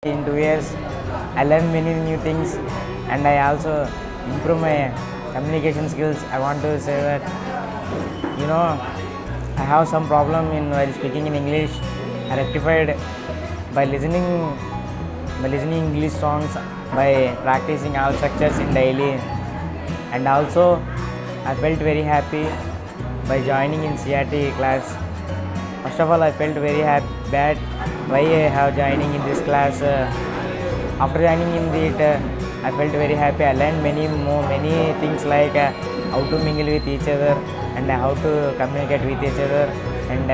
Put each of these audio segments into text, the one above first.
In 2 years, I learned many new things and I also improve my communication skills. I want to say that I have some problem in while speaking in English. I rectified by listening English songs, by practicing all structures in daily, and also I felt very happy by joining in CRT class. First of all, I felt very bad why I have joining in this class. After joining in it, I felt very happy. I learned many things like how to mingle with each other and how to communicate with each other, and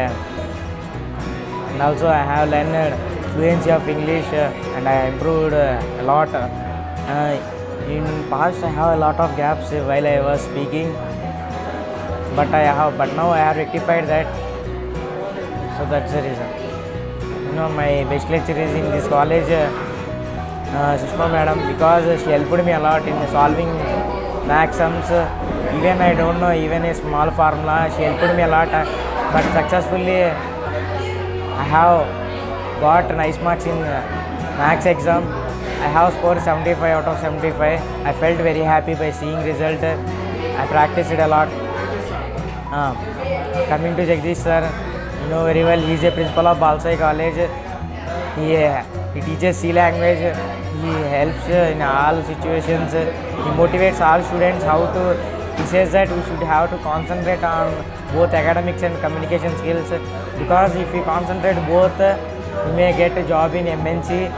also I have learned fluency of English and I improved a lot. In past, I have a lot of gaps while I was speaking, but now I have rectified that. So that's the reason. My best lecturer is in this college, Sushma madam, because she helped me a lot in solving math sums. Even I don't know even a small formula, she helped me a lot. But successfully, I have got nice marks in maths exam. I have scored 75 out of 75. I felt very happy by seeing result. I practiced it a lot. Coming to Jagdish sir, you know very well, he is a principal of Balsai College. He teaches C language. He helps in all situations. He motivates all students he says that we should have to concentrate on both academics and communication skills, because if we concentrate both, we may get a job in MNC.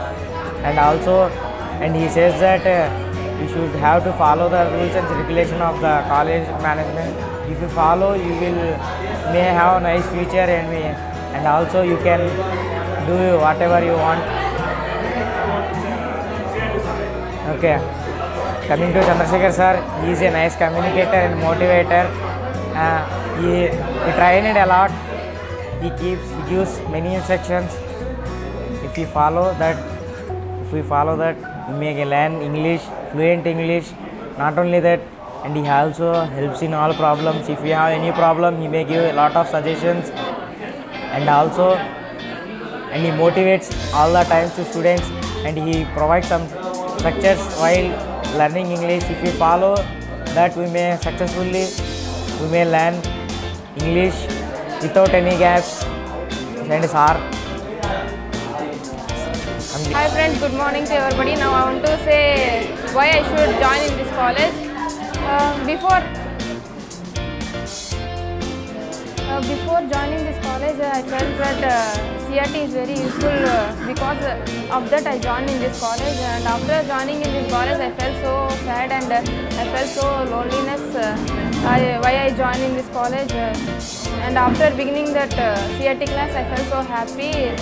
And he says that we should have to follow the rules and regulation of the college management. If you follow, you may have a nice future, and also you can do whatever you want. Okay. Coming to Chandrasekhar sir, he is a nice communicator and motivator. He trained a lot. He gives many instructions. If we follow that, we may learn English, fluent English. Not only that, and he also helps in all problems. If we have any problem, he may give a lot of suggestions, and he motivates all the times to students, and he provides some structures while learning English. If we follow that, we may learn English without any gaps. And Hi friends, good morning to everybody. Now I want to say why I should join in this college. Before joining this college, I felt that CRT is very useful. Because of that, I joined in this college. And after joining in this college, I felt so sad and I felt so loneliness. Why I joined in this college. And after beginning that CRT class, I felt so happy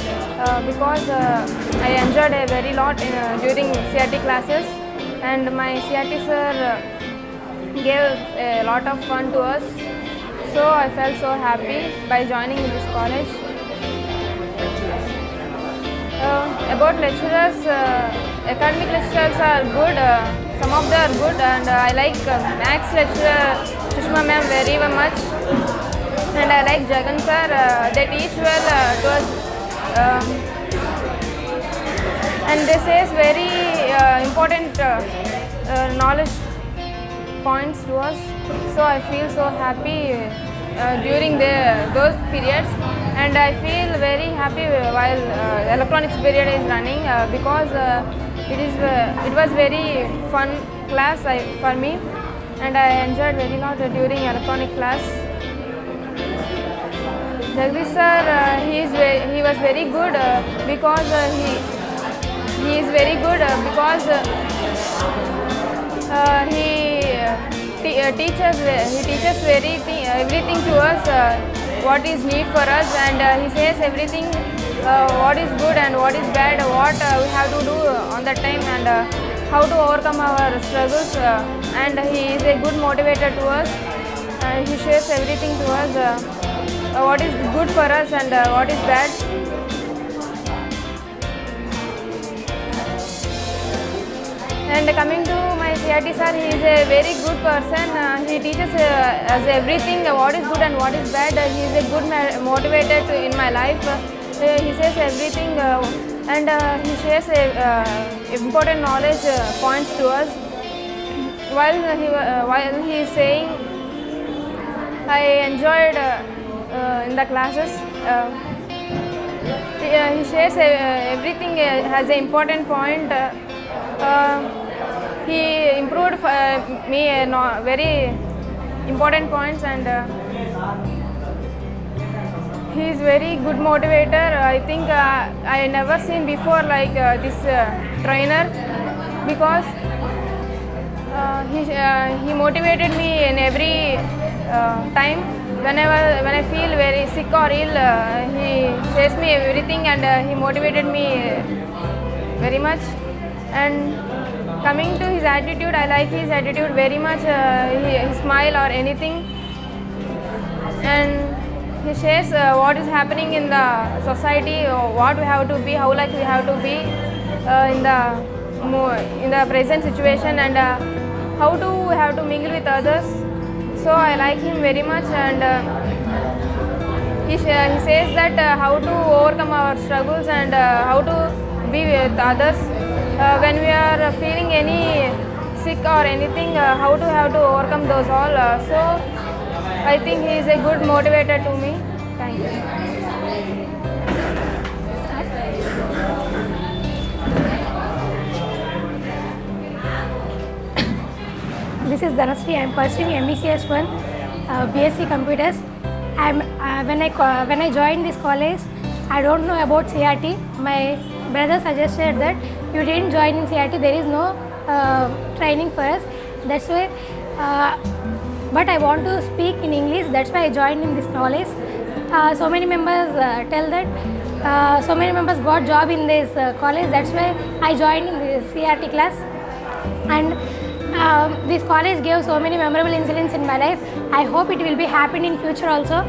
because I enjoyed a very lot during CRT classes, and my CRT sir gave a lot of fun to us. So I felt so happy by joining in this college. About lecturers, academic lecturers are good. Some of them are good, and I like maths lecturer Sushma ma'am very much. And I like Jagan sir, they teach well to us, and they say very important knowledge points to us. So I feel so happy during those periods, and I feel very happy while electronics period is running because it was very fun class for me, and I enjoyed very lot during electronic class. Jagdish sir, he was very good because he is very good because he teaches everything to us, what is need for us, and he says everything what is good and what is bad, what we have to do on that time, and how to overcome our struggles, and he is a good motivator to us. He shares everything to us, what is good for us and what is bad. And coming to my CRT sir, he is a very good person. He teaches us everything, what is good and what is bad. He is a good motivator in my life. He says everything and he shares important knowledge points to us. While he is saying, I enjoyed in the classes. He shares everything has an important point. He improved me very important points, and he is very good motivator. I think I never seen before like this trainer, because he motivated me in every time. When I feel very sick or ill, he shares me everything, and he motivated me very much. And coming to his attitude, I like his attitude very much. His smile or anything, and he shares what is happening in the society, what we have to be, how like we have to be in the present situation, and how to we have to mingle with others. So I like him very much, and he says that how to overcome our struggles and how to be with others when we are feeling any sick or anything, how to have to overcome those all. So I think he is a good motivator to me. Thank you. This is Dhanasri. I am pursuing MECS 1, BSc Computers. When I joined this college, I don't know about CRT. My brother suggested that you didn't join in CRT. There is no training for us. That's why. But I want to speak in English. That's why I joined in this college. So many members tell that so many members got job in this college. That's why I joined in the CRT class. And this college gave so many memorable incidents in my life. I hope it will be happening in future also.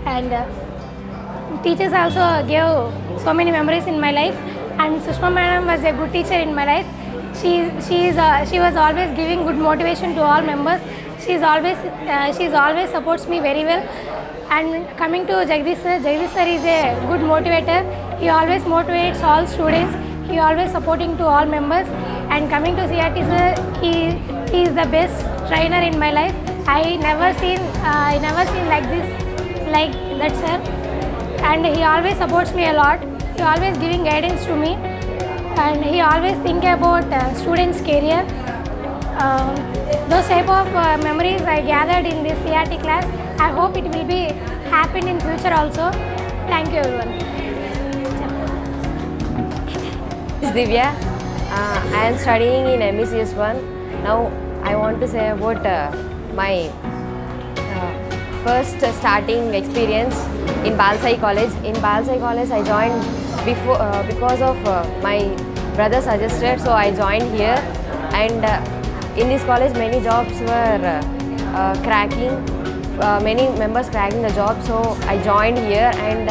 And teachers also gave so many memories in my life. And Sushma Madam was a good teacher in my life. She was always giving good motivation to all members. She's always supports me very well. And coming to Jagdish sir is a good motivator. He always motivates all students. He always supporting to all members. And coming to CRT sir, he is the best trainer in my life. I never seen like that sir. And he always supports me a lot. He always giving guidance to me. And he always think about students' career. Those type of memories I gathered in this CRT class. I hope it will be happen in future also. Thank you everyone. This is Divya. I am studying in MECS 1. Now I want to say about my first starting experience in Bal Sai College. In Bal Sai College I joined because of my brother suggested, so I joined here. And in this college many jobs were cracking, many members cracking the job, so I joined here. And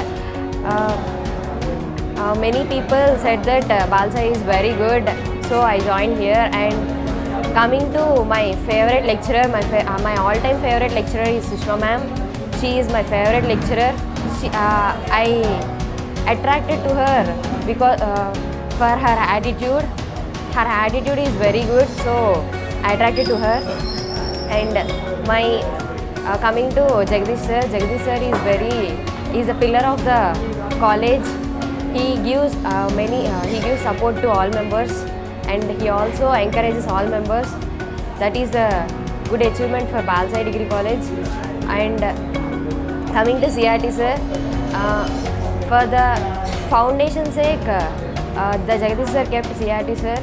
many people said that Bal Sai is very good, so I joined here. And coming to my favorite lecturer, my all-time favorite lecturer is Sushma ma'am. She is my favorite lecturer. I attracted to her because for her attitude. Her attitude is very good, so I attracted to her. And my coming to Jagdish sir is the pillar of the college. He gives he gives support to all members, and he also encourages all members. That is the good achievement for Bal Sai Degree College. And coming to CRT sir, for the foundation sake, the Jagdish sir kept CRT sir.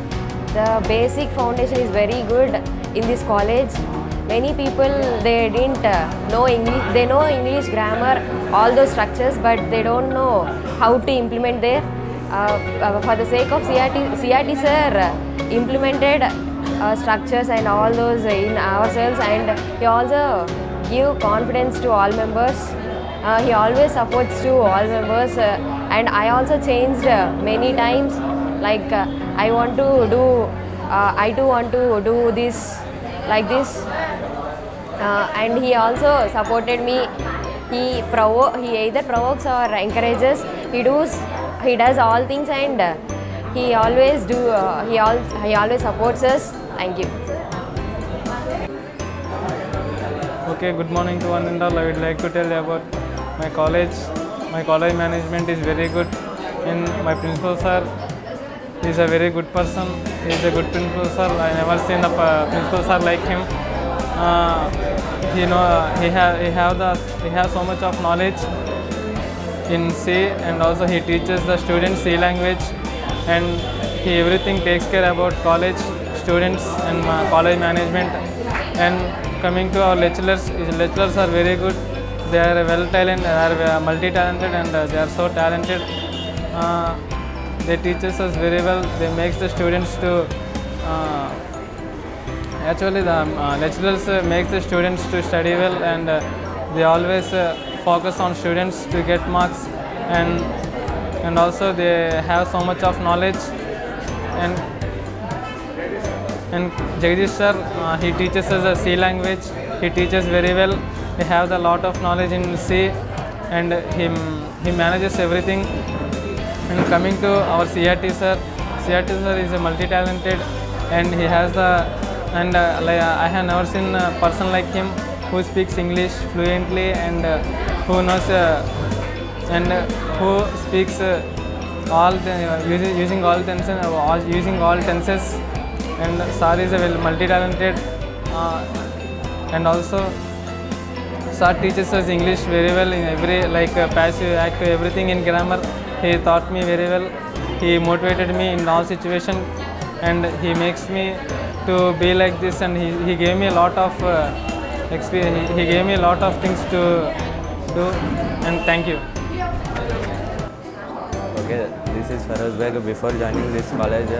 The basic foundation is very good in this college. Many people, they didn't know English. They know English grammar, all those structures, but they don't know how to implement there. For the sake of CRT sir implemented structures and all those in ourselves, and he also give confidence to all members. He always supports to all members, and I also changed many times. Like I too want to do this like this, and he also supported me. He either provokes or encourages. He does he does all things, and he always he always supports us. Thank you. Okay, good morning to one and all. I would like to tell you about my college. My college management is very good, and my principal sir is a very good person. He is a good principal sir. I never seen a principal sir like him. He has so much of knowledge in C, and also he teaches the students C language, and he everything takes care about college students and college management. And coming to our lecturers, his lecturers are very good. They are well talented, they are multi-talented, and they are so talented. They teach us very well. They make the students to actually the lecturers make the students to study well, and they always focus on students to get marks, and also they have so much of knowledge. And Jagdish sir, he teaches us a C language. He teaches very well. He has a lot of knowledge in C, and he manages everything. And coming to our CRT sir is a multi-talented, and he has the I have never seen a person like him who speaks English fluently, and who knows and who speaks using all tenses. And sir is a well multi-talented, and also sir teaches us English very well in every passive, active, everything in grammar. He taught me very well. He motivated me in all situations, and he makes me to be like this. And he gave me a lot of experience. He gave me a lot of things to do. And thank you. Okay, this is Faraz Beg. Before joining this college,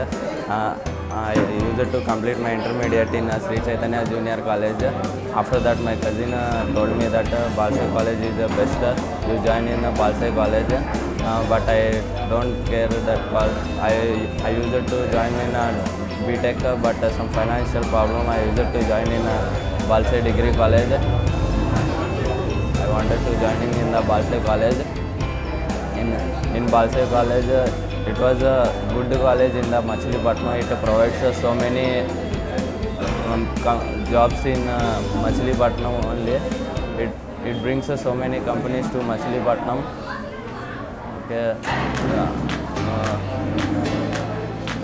I used to complete my intermediate in Sri Chaitanya Junior College. After that, my cousin told me that Balsai College is the best. You join in Balsai College, but I don't care that I used to join in BTech, but some financial problem. I used to join in Balsai Degree College. I wanted to join in the Balsai College. In Balsai College, it was a good college in the Machilipatnam. It provides so many jobs in Machilipatnam only. It brings so many companies to Machilipatnam. Okay.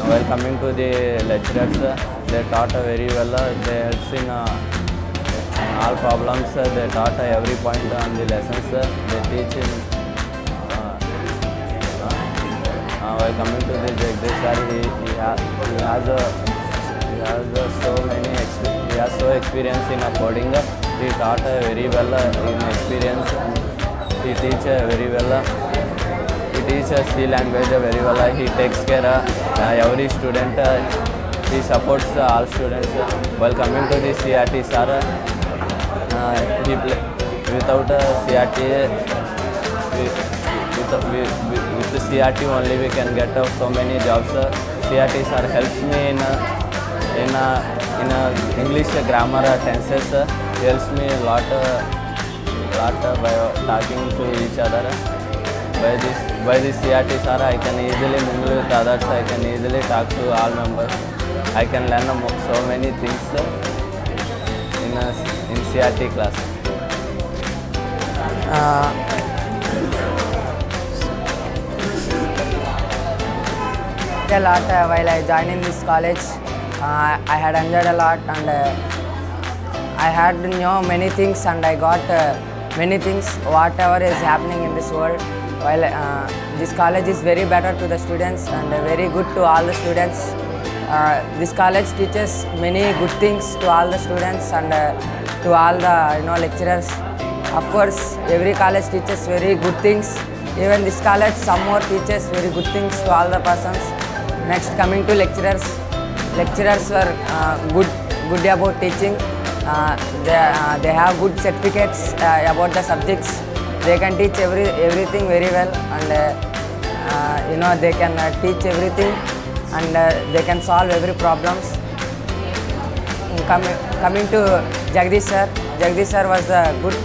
While coming to the lecturers, they taught very well. They helped in all problems. They taught every point on the lessons. They teach in while coming to the Jagdish sir, he has so experience in coding. He taught very well in experience. He teaches very well. He teaches C language very well. He takes care of every student. He supports all students. While coming to the CRT sir, without CRT, with the CRT only we can get so many jobs. CRT sir helps me in English grammar tenses. He helps me a lot by talking to each other. By this CRT sir, I can easily mingle with others. I can easily talk to all members. I can learn so many things in CRT class. A lot while I joined in this college. I had enjoyed a lot, and I had known many things, and I got many things whatever is happening in this world. While this college is very better to the students and very good to all the students. This college teaches many good things to all the students and to all the lecturers. Of course, every college teaches very good things. Even this college some more teaches very good things to all the persons. Next, coming to lecturers. Lecturers were good about teaching. They have good certificates about the subjects. They can teach everything very well, and they can teach everything, and they can solve every problems. Coming to Jagdish sir. Jagdish sir was good.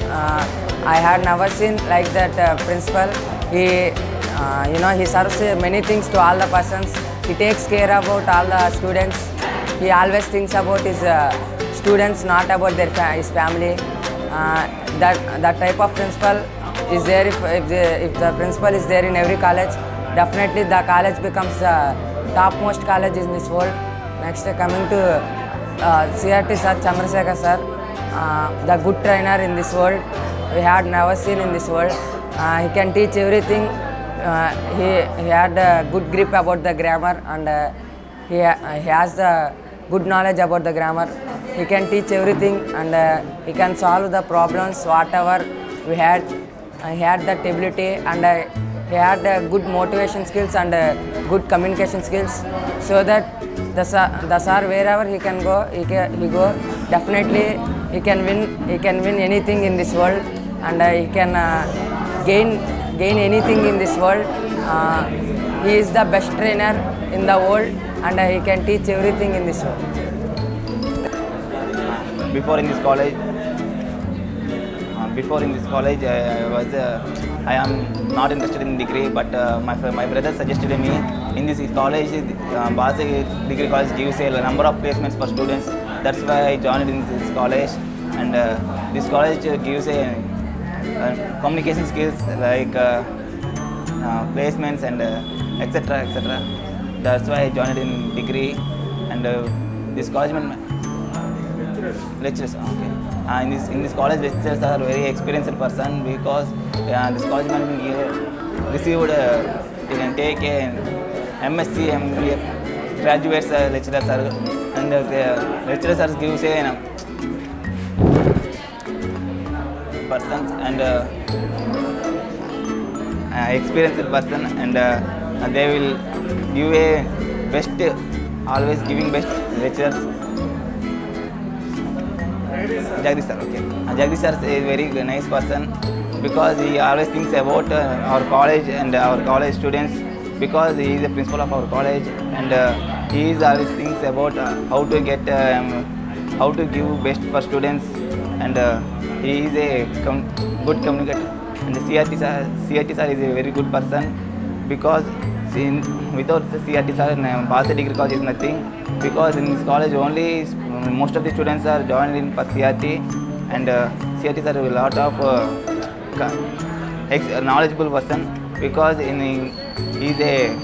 I had never seen like that principal. He serves many things to all the persons. He takes care about all the students. He always thinks about his students, not about his family. That type of principal is there. If the principal is there in every college, definitely the college becomes the topmost college in this world. Next, coming to CRT sir, Chandrasekhar sir, the good trainer in this world we had never seen in this world. He can teach everything. He had a good grip about the grammar, and he has the good knowledge about the grammar. He can teach everything, and he can solve the problems whatever we had. He had that ability, and he had good motivation skills and good communication skills, so that the sir wherever he can go, he go. Definitely he can win anything in this world, and he can gain anything in this world. He is the best trainer in the world, and he can teach everything in this world. Before in this college, I am not interested in degree, but my brother suggested me in this college. Balsai Degree College gives a number of placements for students. That's why I joined in this college, and this college gives a communication skills like placements and etc. etc. That's why I joined in degree, and this college lecturers. Okay. In this college, lecturers are very experienced person, because this college management received they can take a MSc, MBA graduates lecturers are, and the lecturers are gives a persons and experienced person, and they will give a best, always giving best lecturers. Jagdish sir, okay. Jagdish sir is a very nice person, because he always thinks about our college and our college students, because he is the principal of our college, and he is always thinks about how to get how to give best for students, and he is a good communicator. And the CRT sir is a very good person, because without the CRT sir, Balsai Degree College is nothing, because in this college only most of the students are joined in for CRT, and CRT sir is a lot of knowledgeable person, because he is a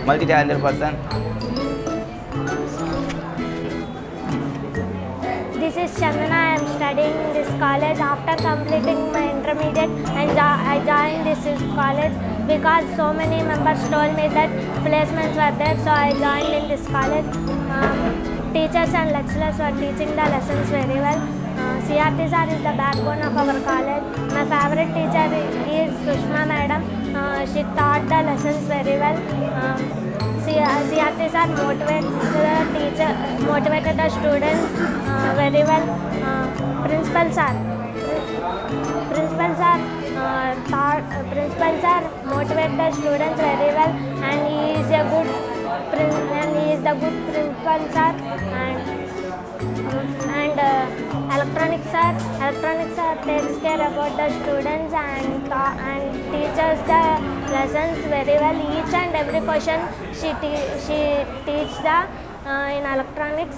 multi-talented person. This is Chandana. I am studying in this college. After completing my intermediate, I joined this college because so many members told me that placements were there, so I joined in this college. Teachers and lecturers were teaching the lessons very well. CRT sir is the backbone of our college. My favorite teacher is Sushma madam. She taught the lessons very well. CRT sir motivated the students very well. Principal sir motivated the students very well, and he is the good principal sir. And electronics sir takes care about the students and teaches the lessons very well. Each and every question she teaches in electronics.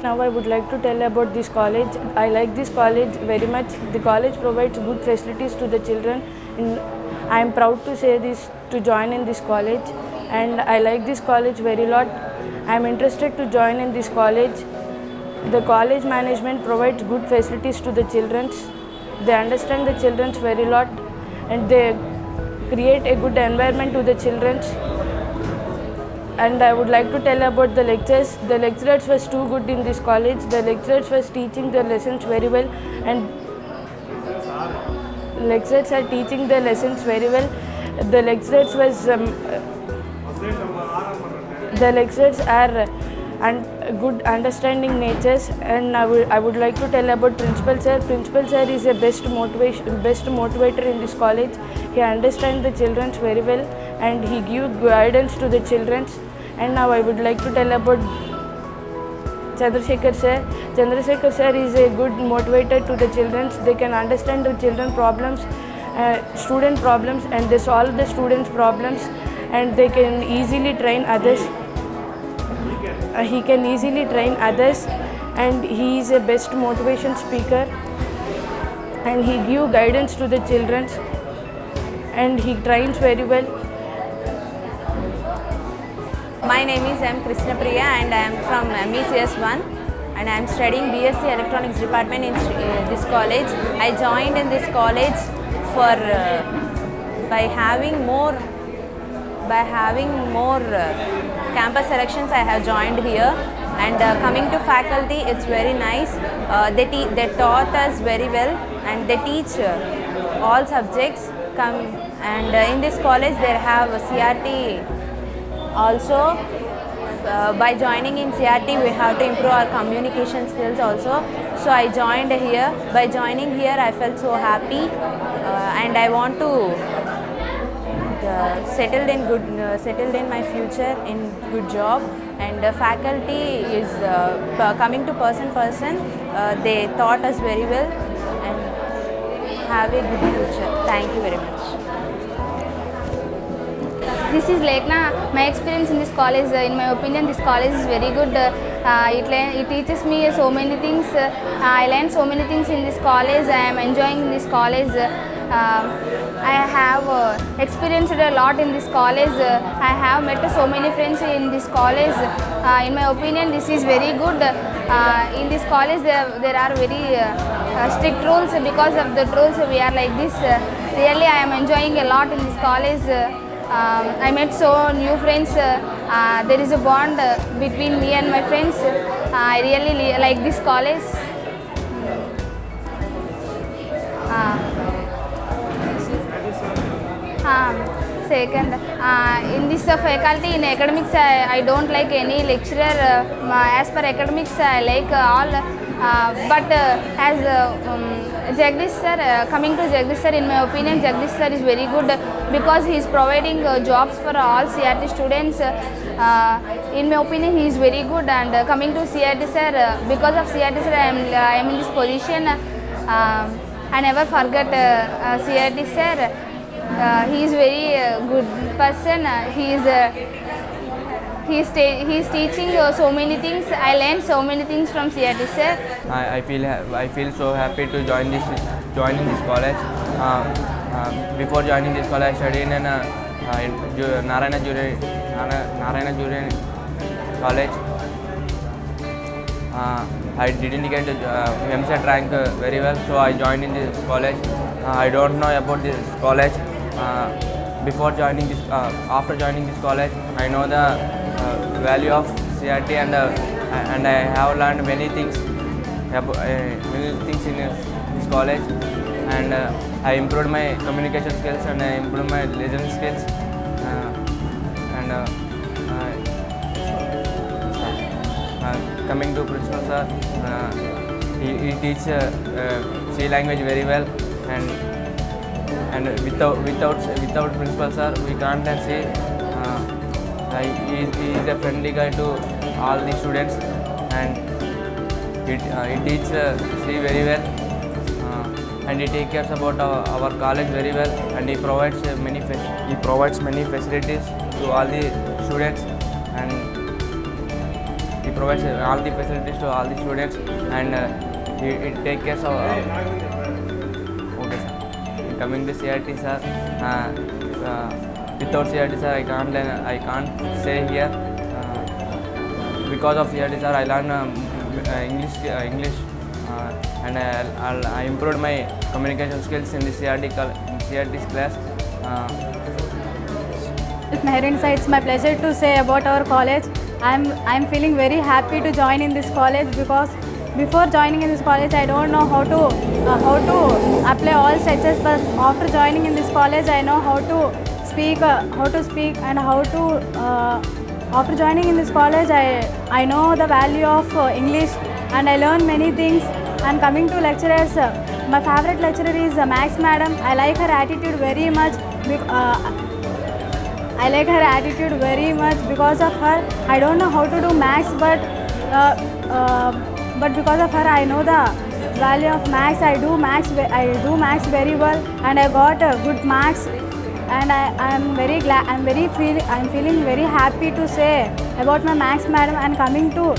Now I would like to tell about this college. I like this college very much. The college provides good facilities to the children. I am proud to say this, to join in this college, and I like this college very lot. I am interested to join in this college. The college management provides good facilities to the children. They understand the children very lot, and they create a good environment to the children. And I would like to tell about the lectures. The lecturers was too good in this college. The lecturers was teaching the lessons very well, and lecturers are teaching the lessons very well. The lecturers are good understanding natures, and I would like to tell about Principal sir. Principal sir is a best motivator in this college. He understands the children very well, and he gives guidance to the children. And now I would like to tell about Chandrasekhar sir. Chandrasekhar sir is a good motivator to the children. They can understand the children problems, student problems, and they solve the students' problems, and they can easily train others. He can easily train others, and he is a best motivation speaker, and he give guidance to the children, and he trains very well. My name is M. Krishna Priya, and I am from MECS 1, and I am studying BSc Electronics Department in this college. I joined in this college for by having more campus selections. I have joined here, and coming to faculty, it's very nice. They taught us very well, and they teach all subjects. And in this college there have CRT also. By joining in CRT, we have to improve our communication skills also. So I joined here. By joining here, I felt so happy, and I want to settled in my future in good job. And faculty is coming to person. They taught us very well, and have a good future. Thank you very much. This is Lekna. My experience in this college, in my opinion, this college is very good. It teaches me so many things. I learned so many things in this college. I am enjoying this college. I have experienced a lot in this college. I have met so many friends in this college. In my opinion, this is very good. In this college, there are very strict rules. Because of the rules, we are like this. Really, I am enjoying a lot in this college. I met so new friends. There is a bond between me and my friends. I really like this college. Second, in this faculty, in academics, I don't like any lecturer. As per academics, I like all. But as Jagdish sir, coming to Jagdish sir, in my opinion, Jagdish sir is very good because he is providing jobs for all CRT students. In my opinion, he is very good. And coming to CRT sir, because of CRT sir, I am in this position. I never forget CRT sir. He is very good person. He is teaching so many things. I learned so many things from CRT sir. I feel so happy to join this college. Before joining this college, I studied in Narayana Junior College. I didn't get MCET rank very well, so I joined in this college. I don't know about this college. Before joining this, after joining this college, I know the value of CRT, and I have learned many things in this college, and I improved my communication skills, and I improved my listening skills, coming to principal sir, he teaches C language very well, and without principal sir, we can't see. He is a friendly guy to all the students, and he teaches C very well, and he takes care about our college very well, and he provides many facilities to all the students, and he provides all the facilities to all the students, and he takes care of. Okay, sir. Coming to CRT sir. Without CRT sir, I can't stay here. Because of CRT sir, I learned English, and I improved my communication skills in the CRT class. It's my pleasure to say about our college. I'm feeling very happy to join in this college because before joining in this college, I don't know how to apply all structures, but after joining in this college, I know how to speak, and how to. After joining in this college, I know the value of English, and I learned many things. And coming to lecturers, my favorite lecturer is Max Madam. I like her attitude very much. Because of her. I don't know how to do maths, but because of her, I know the value of maths. I do maths very well, and I got good marks. And I'm very glad. I'm feeling very happy to say about my maths madam. And coming to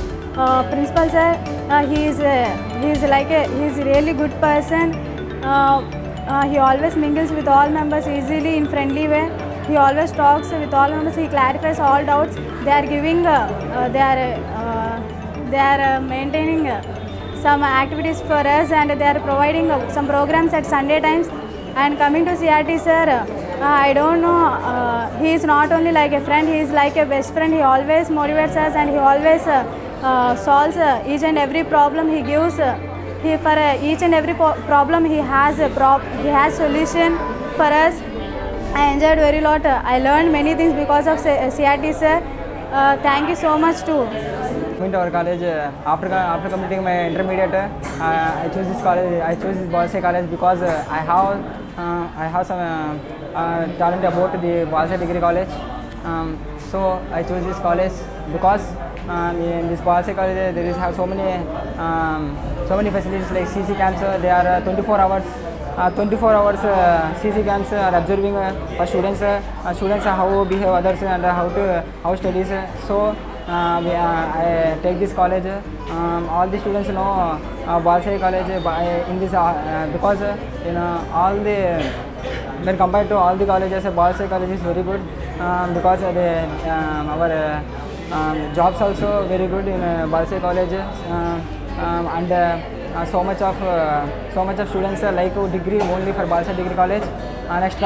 principal sir, he's really good person. He always mingles with all members easily in friendly way. He always talks with all members. He clarifies all doubts. They are giving. They are maintaining some activities for us, and they are providing some programs at Sunday times. And coming to CRT sir, I don't know, he is not only like a friend, he is like a best friend. He always motivates us, and he always solves each and every problem he gives. For each and every problem he has solution for us. I enjoyed very lot. I learned many things because of CRT sir. Thank you so much too. Coming to our college, after completing my intermediate, I chose this college. I chose this Balsai College because I have some talent about the Balsai Degree College. So I chose this college because in this Balsai College there have so many facilities like CC camps. They are 24 hours. 24 hours CC camps are observing for students. Students how to behave others and how studies. So I take this college. All the students know Balsai College in this because when compared to all the colleges, Balsai College is very good because our jobs also very good in Balsai College, and so much of students like degree only for Balsai Degree College. Next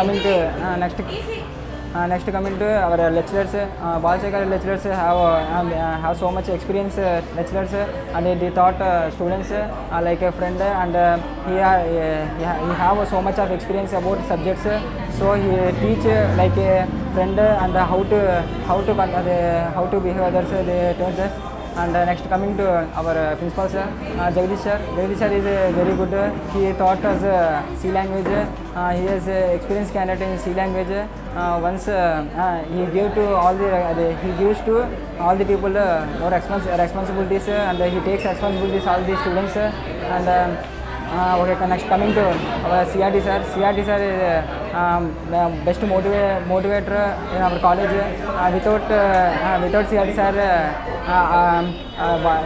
coming to our lecturers, Balsai College lecturers have so much experience lecturers, and they taught students like a friend, and he have so much of experience about subjects. So he teach like a friend, and how to behave others. They taught us. And next coming to our principal sir, Jagdish sir. Jagdish sir is very good. He taught us C language. He has experienced candidate in C language. Once he gives to all the people more responsibilities, and he takes responsibilities all the students. And okay, next coming to our CRT sir. CRT sir is best motivator in our college. Without CRT sir,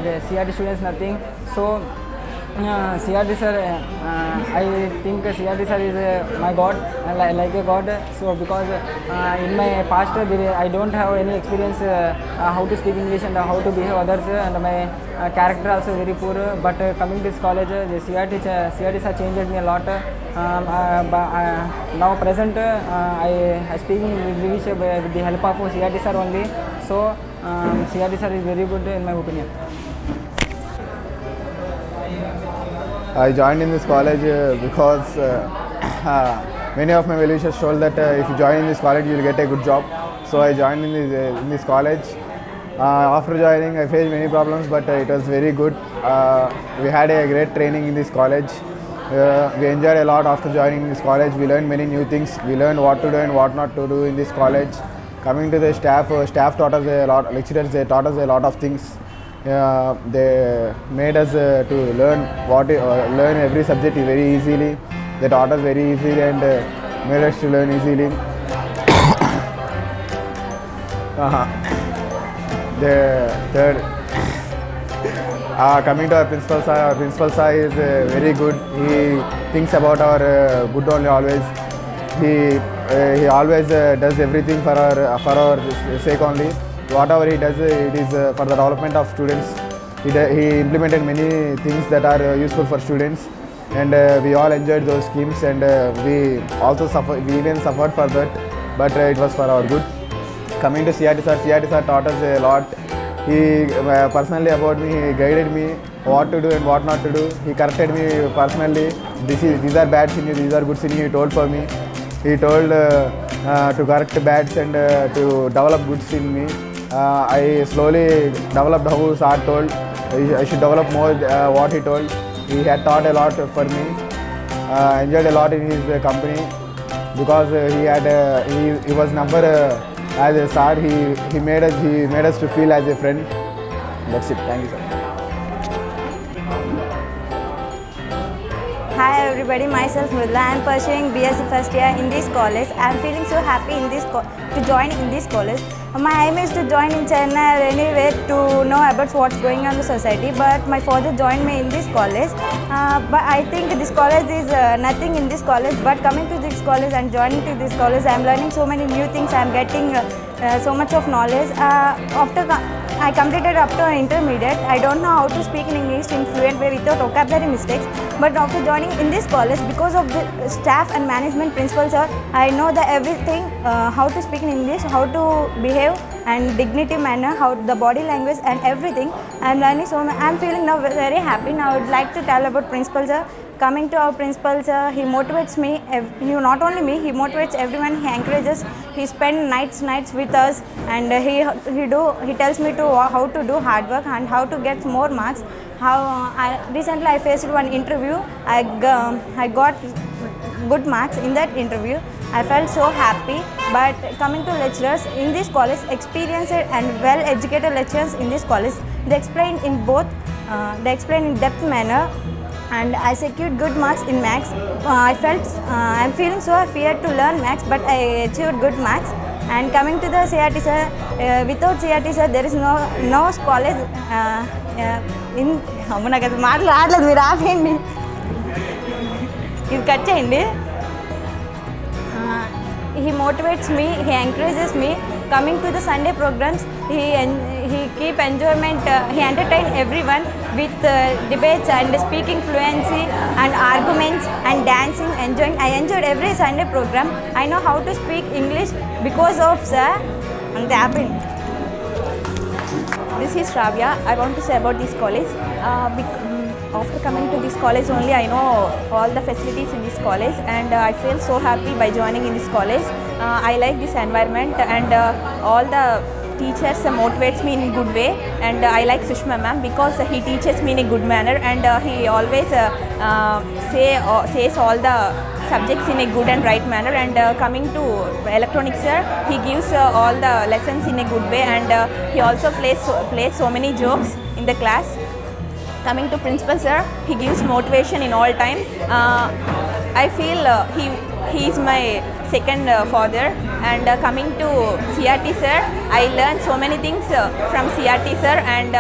the CRT students nothing. So CRT sir, I think CRT sir is my God, like a God. So because in my past I don't have any experience how to speak English and how to behave others, and my character also very poor. But coming to this college, the CRT sir changed me a lot. Now present I speak English with the help of CRT sir only. So CRT sir is very good in my opinion. I joined in this college because many of my well-wishers told that if you join in this college, you will get a good job. So I joined in this college. After joining, I faced many problems, but it was very good. We had a great training in this college. We enjoyed a lot after joining this college. We learned many new things. We learned what to do and what not to do in this college. Coming to the staff taught us a lot. Lecturers, they taught us a lot of things. They made us to learn every subject very easily. They taught us very easily and made us to learn easily. Coming to our principal sir is very good. He thinks about our good only always. He always does everything for our sake only. Whatever he does, it is for the development of students. He implemented many things that are useful for students, and we all enjoyed those schemes, and we even suffered for that, but it was for our good. Coming to CRT sir taught us a lot. He personally about me, he guided me what to do and what not to do. He corrected me personally. These are bad in you, these are good in you, he told for me. He told to correct bads and to develop goods in me. I slowly developed how sir told. I should develop more what he told. He had taught a lot for me. I enjoyed a lot in his company because he was never as a sir. He made us to feel as a friend. That's it. Thank you, sir. Hi everybody, myself Mridula. I am pursuing BSc first year in this college. I am feeling so happy in this to join in this college. My aim is to join in Chennai or anywhere to know about what's going on in the society. But my father joined me in this college. But I think this college is nothing in this college. But coming to this college and joining to this college, I am learning so many new things. I am getting so much of knowledge. After I completed up to intermediate. I don't know how to speak in English in fluent way without vocabulary mistakes. But after joining in this college, because of the staff and management principals, I know that everything, how to speak in English, how to behave and dignity manner, how the body language and everything. I am learning so much. I am feeling now very happy. Now I would like to tell about principal sir. Coming to our principal sir, he motivates me. Not only me, he motivates everyone. He encourages. He spends nights with us, and he tells me to how to do hard work and how to get more marks. Recently I faced one interview. I got good marks in that interview. I felt so happy. But coming to lecturers in this college, experienced and well-educated lecturers in this college, they explain in depth manner. And I secured good marks in maths. I'm feeling so feared to learn maths, but I achieved good marks. And coming to the CRT sir, without CRT sir, there is no college in. He motivates me. He encourages me. Coming to the Sunday programs, he keep enjoyment. He entertain everyone with debates and speaking fluency and arguments and dancing. I enjoyed every Sunday program. I know how to speak English because of sir. And that happened. This is Shravya. I want to say about this college. After coming to this college only, I know all the facilities in this college, and I feel so happy by joining in this college. I like this environment, and all the teachers motivates me in a good way, and I like Sushma ma'am because he teaches me in a good manner, and he always says all the subjects in a good and right manner. And coming to electronics sir, he gives all the lessons in a good way, and he also plays so many jokes in the class. Coming to principal sir, he gives motivation in all times. I feel he is my second father. And coming to CRT sir, I learned so many things from CRT sir, and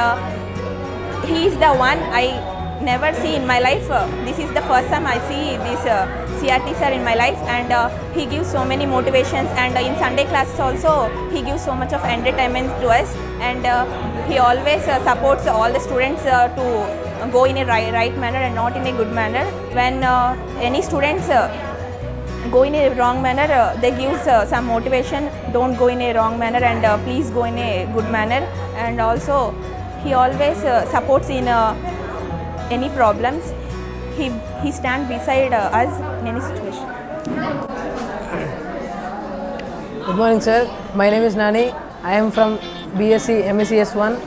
he is the one I never see in my life. This is the first time I see this CRT sir in my life, and he gives so many motivations, and in Sunday classes also he gives so much of entertainment to us, and he always supports all the students to go in a right manner and not in a good manner. When any students go in a wrong manner, they give some motivation, don't go in a wrong manner, and please go in a good manner. And also he always supports in any problems. He stands beside us in any situation. Good morning sir, my name is Nani. I am from BSc MECS 1.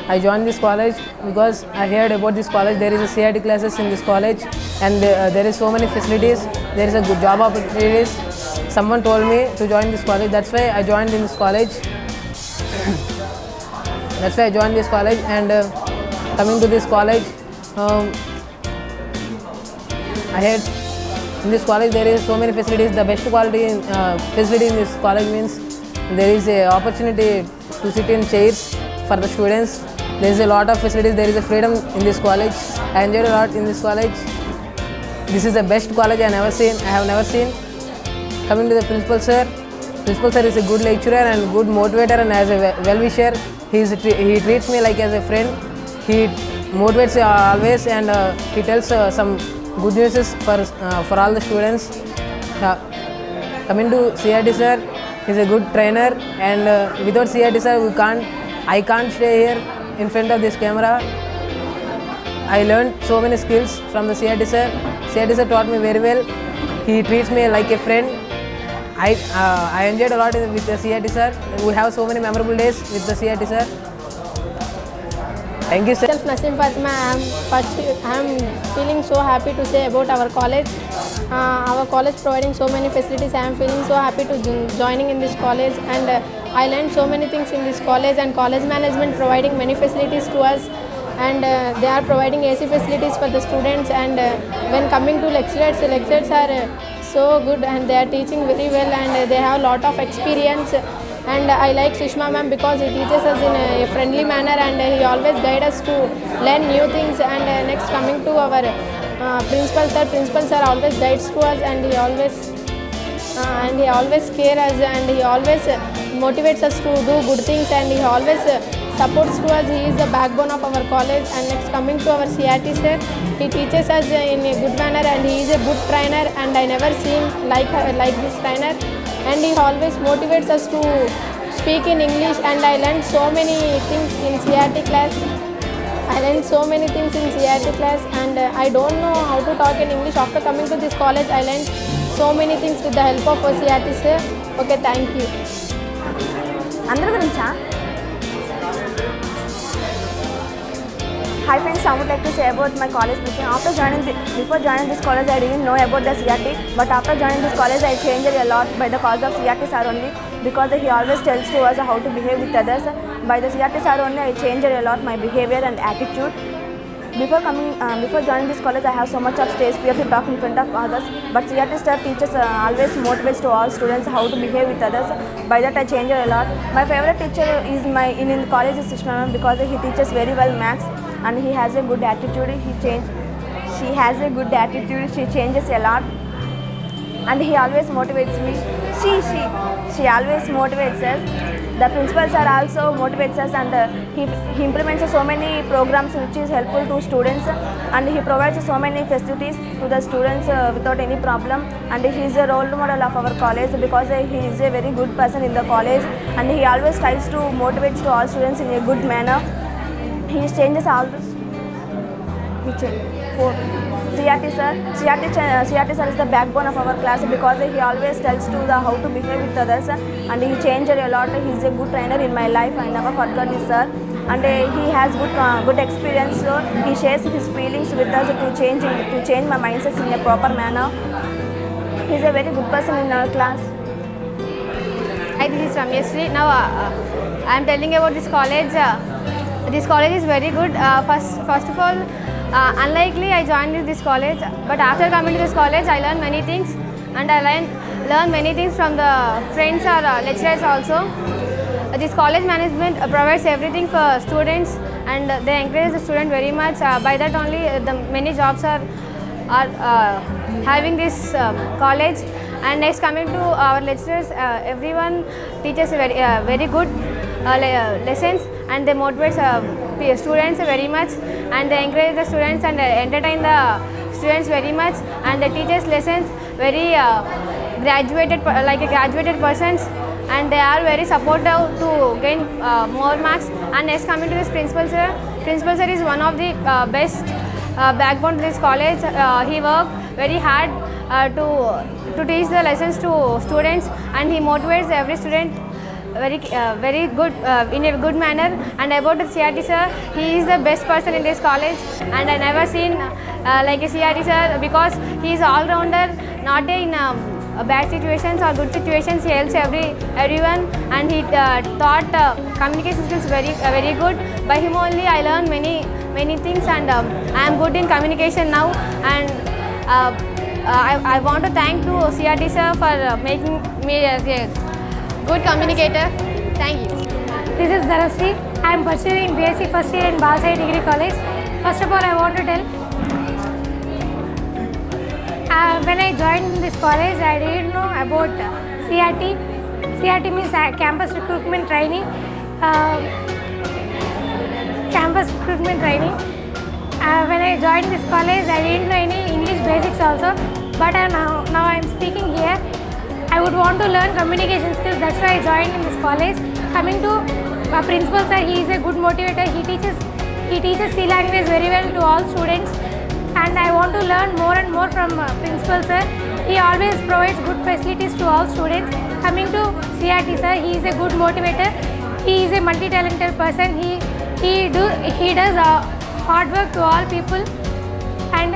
I joined this college because I heard about this college. There is a CIT classes in this college, and there is so many facilities. There is a good job opportunities. Someone told me to join this college. That's why I joined in this college. That's why I joined this college. And coming to this college, I heard in this college there is so many facilities. The best quality facility in this college means there is a opportunity to sit in chairs for the students. There is a lot of facilities. There is a freedom in this college. I enjoyed a lot in this college. This is the best college I have never seen. Coming to the principal sir. Principal sir is a good lecturer and good motivator, and as a well-wisher, he treats me like as a friend. He motivates always, and he tells some good news for all the students. Coming to CRT sir, he is a good trainer, and without CRT sir, I can't stay here in front of this camera. I learned so many skills from the CRT sir. CRT sir taught me very well. He treats me like a friend. I enjoyed a lot with the CRT sir. We have so many memorable days with the CRT sir. Thank you sir. Myself Nasim Fatima. I am feeling so happy to say about our college. Our college providing so many facilities. I am feeling so happy to joining in this college, and I learned so many things in this college, and college management providing many facilities to us. and they are providing AC facilities for the students, and when coming to lecturers, the lecturers are so good and they are teaching very well, and they have a lot of experience. And I like Sushma ma'am because he teaches us in a friendly manner, and he always guides us to learn new things. And next coming to our principal sir always guides to us, and he always cares us, and he always motivates us to do good things, and he always supports to us. He is the backbone of our college. And next coming to our CRT sir, he teaches us in a good manner, and he is a good trainer, and I never seen like this trainer. And he always motivates us to speak in English, and I learned so many things in CRT class. And I don't know how to talk in English. After coming to this college, I learned so many things with the help of CRT sir. Okay, thank you. Hi friends, I would like to say about my college meeting. Before joining this college, I didn't know about the CRT, but after joining this college, I changed a lot by the cause of CRT sir only, because he always tells to us how to behave with others. By the CRT sir only, I changed a lot my behavior and attitude. Before joining this college, I have so much of stage fear to talk in front of others, but CRT sir teaches always motivates to all students how to behave with others. By that I changed a lot. My favorite teacher is in college is Sushma ma'am, because he teaches very well maths, and he has a good attitude. She has a good attitude. She changes a lot, and he always motivates me. She always motivates us. The principal sir also motivates us, and he implements so many programs which is helpful to students, and he provides so many facilities to the students without any problem. And he is a role model of our college, because he is a very good person in the college, and he always tries to motivate to all students in a good manner. He changes all this. CRT sir is the backbone of our class, because he always tells to how to behave with others, and he changed a lot. He is a good trainer in my life. I never forgot this sir, and he has good experience. So he shares his feelings with us to change my mindset in a proper manner. He is a very good person in our class. Hi, this is Ramyasri. Now I am telling about this college. This college is very good. First of all, unlikely I joined this college, but after coming to this college, I learned many things, and I learned many things from the friends or lecturers also. This college management provides everything for students, and they encourage the student very much. By that only, the many jobs are having this college. And next coming to our lecturers, everyone teaches very good lessons, and they motivate students very much, and they encourage the students and entertain the students very much, and they teach lessons very graduated persons, and they are very supportive to gain more marks. And next coming to this principal sir is one of the best backbone to this college. He worked very hard to teach the lessons to students, and he motivates every student very good in a good manner. And about the CRT sir, he is the best person in this college, and I never seen like a CRT sir, because he is all rounder, not in bad situations or good situations. He helps everyone, and he taught communication skills very good. By him only I learned many things, and I am good in communication now. And I want to thank to CRT sir for making me as a good communicator. Thank you. This is Dharasri. I am pursuing BSc first year in Balsai Degree College. First of all, I want to tell, when I joined this college, I didn't know about CRT. CRT means Campus Recruitment Training. When I joined this college, I didn't know any English basics also. But now I am speaking here. I would want to learn communication skills. That's why I joined in this college. Coming to our principal sir, he is a good motivator. He teaches C language very well to all students, and I want to learn more and more from principal sir. He always provides good facilities to all students. Coming to CRT sir, he is a good motivator. He is a multi-talented person. He does hard work to all people, and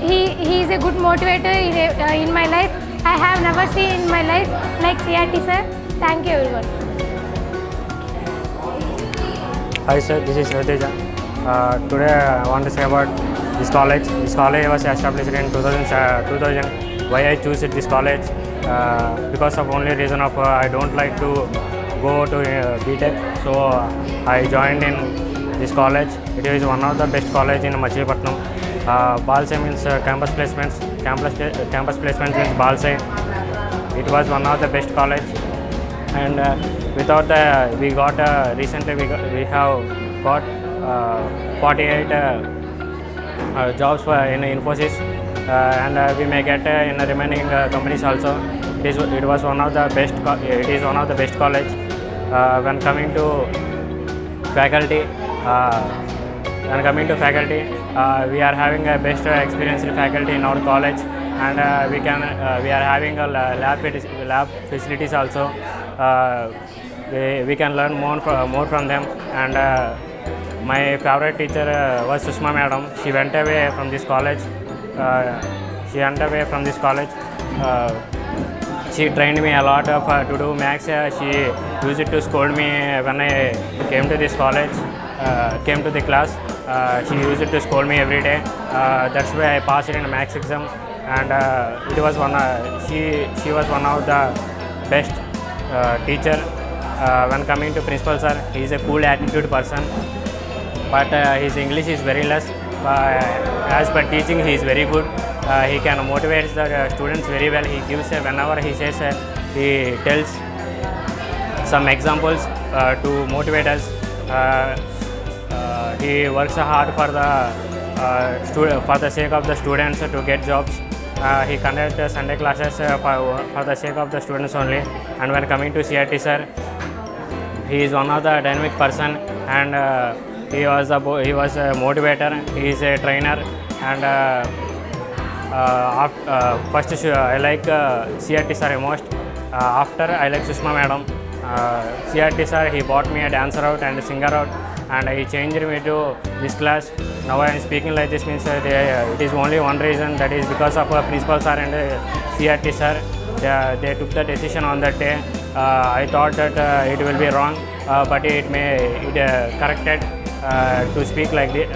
he is a good motivator in my life. I have never seen in my life like CRT sir. Thank you everyone. Hi sir, this is Rateja. Today I want to say about this college. This college was established in 2000. Why I choose this college? Because of only reason of I don't like to go to BTech, so I joined in this college. It is one of the best college in Machilipatnam. Balsai means campus placements. Campus placements means Balsai. It was one of the best college, and without the we got recently we have got 48 jobs in Infosys, and we may get in the remaining companies also. It was one of the best. It is one of the best college. When coming to faculty. We are having a best experienced faculty in our college, and we are having a lab facilities also. We can learn more from them, and my favorite teacher was Sushma madam. She went away from this college. She trained me a lot to do maths. She used to scold me when I came to this college. Came to the class, she used to scold me every day. That's why I passed in a maths exam, and it was she was one of the best teacher. When coming to principal sir, he is a cool attitude person, but his English is very less. As per teaching, he is very good. He can motivate the students very well. He gives whenever he says, he tells some examples to motivate us. He works hard for the sake of the students to get jobs. He conducts Sunday classes for the sake of the students only. And when coming to CRT sir, he is one of the dynamic person, and he was a motivator. He is a trainer, and first I like CRT sir most. After I like Sushma madam. CRT sir, he bought me a dancer out and a singer out, and he changed me to this class. Now I am speaking like this means it is only one reason, that is because of principal sir and CRT sir. They took the decision on that day. I thought that it will be wrong, but it corrected to speak like this.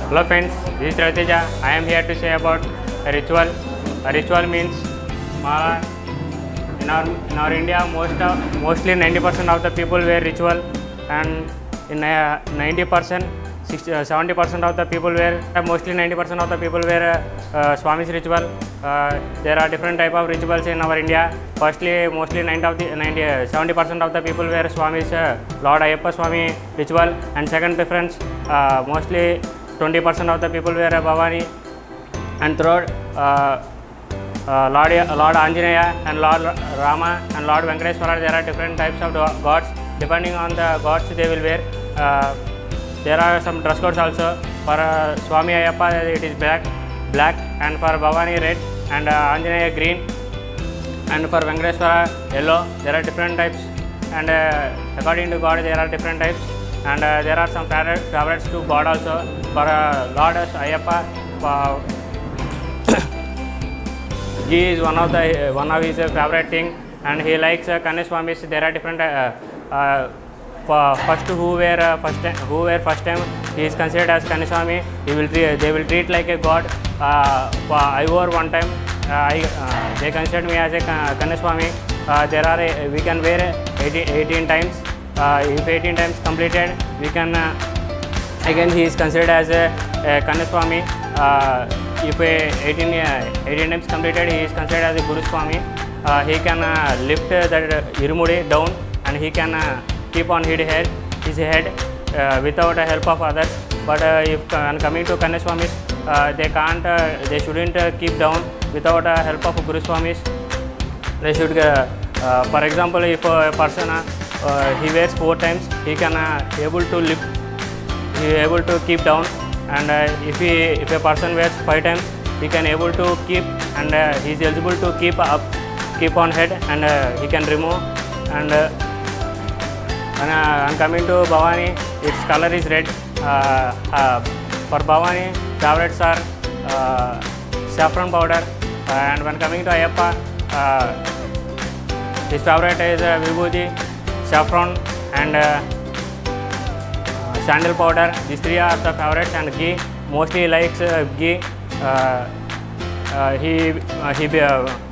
Hello friends, this is Raviteja. I am here to say about a ritual. A ritual means in our India, mostly 90% of the people wear ritual, and in 70% of the people wear mostly 90% of the people wear Swami's ritual. There are different type of rituals in our India. Firstly, mostly 70% of the people wear Swami's Lord Ayyappa Swami ritual, and second preference, mostly 20% of the people wear Bhavani, and third, Lord Anjaneya and Lord Rama and Lord Venkateswara. There are different types of gods. Depending on the gods they will wear. There are some dress codes also. For Swami Ayyappa it is black, and for Bhavani red, and Anjaneya green, and for Venkateswara yellow. There are different types, and according to God there are different types, and there are some favorites to God also. For Lord Ayyappa, he is one of his favorite thing, and he likes Kanaswamis. There are different who wear first time, he is considered as Kanaswami. They will treat like a god. I wore one time. They considered me as a Kanaswami. We can wear 18 times. If 18 times completed, we can again he is considered as a Kanaswami. If 18 times completed, he is considered as a Guru Swami. He can lift the Irumudi down, and he can keep on his head without the help of others. But if coming to Kanaswamis, they shouldn't keep down without the help of Guru Swamis. They should, for example, if a person he wears 4 times, he can able to lift, he is able to keep down. And if a person wears 5 times, he can able to keep, and he is eligible to keep on head, and he can remove. And coming to Bhavani, its color is red. For Bhavani, favorites are saffron powder. And when coming to Ayyappa, his favorite is Vibhuti. saffron and sandal powder. These three are the favorites, and ghee. Mostly likes ghee.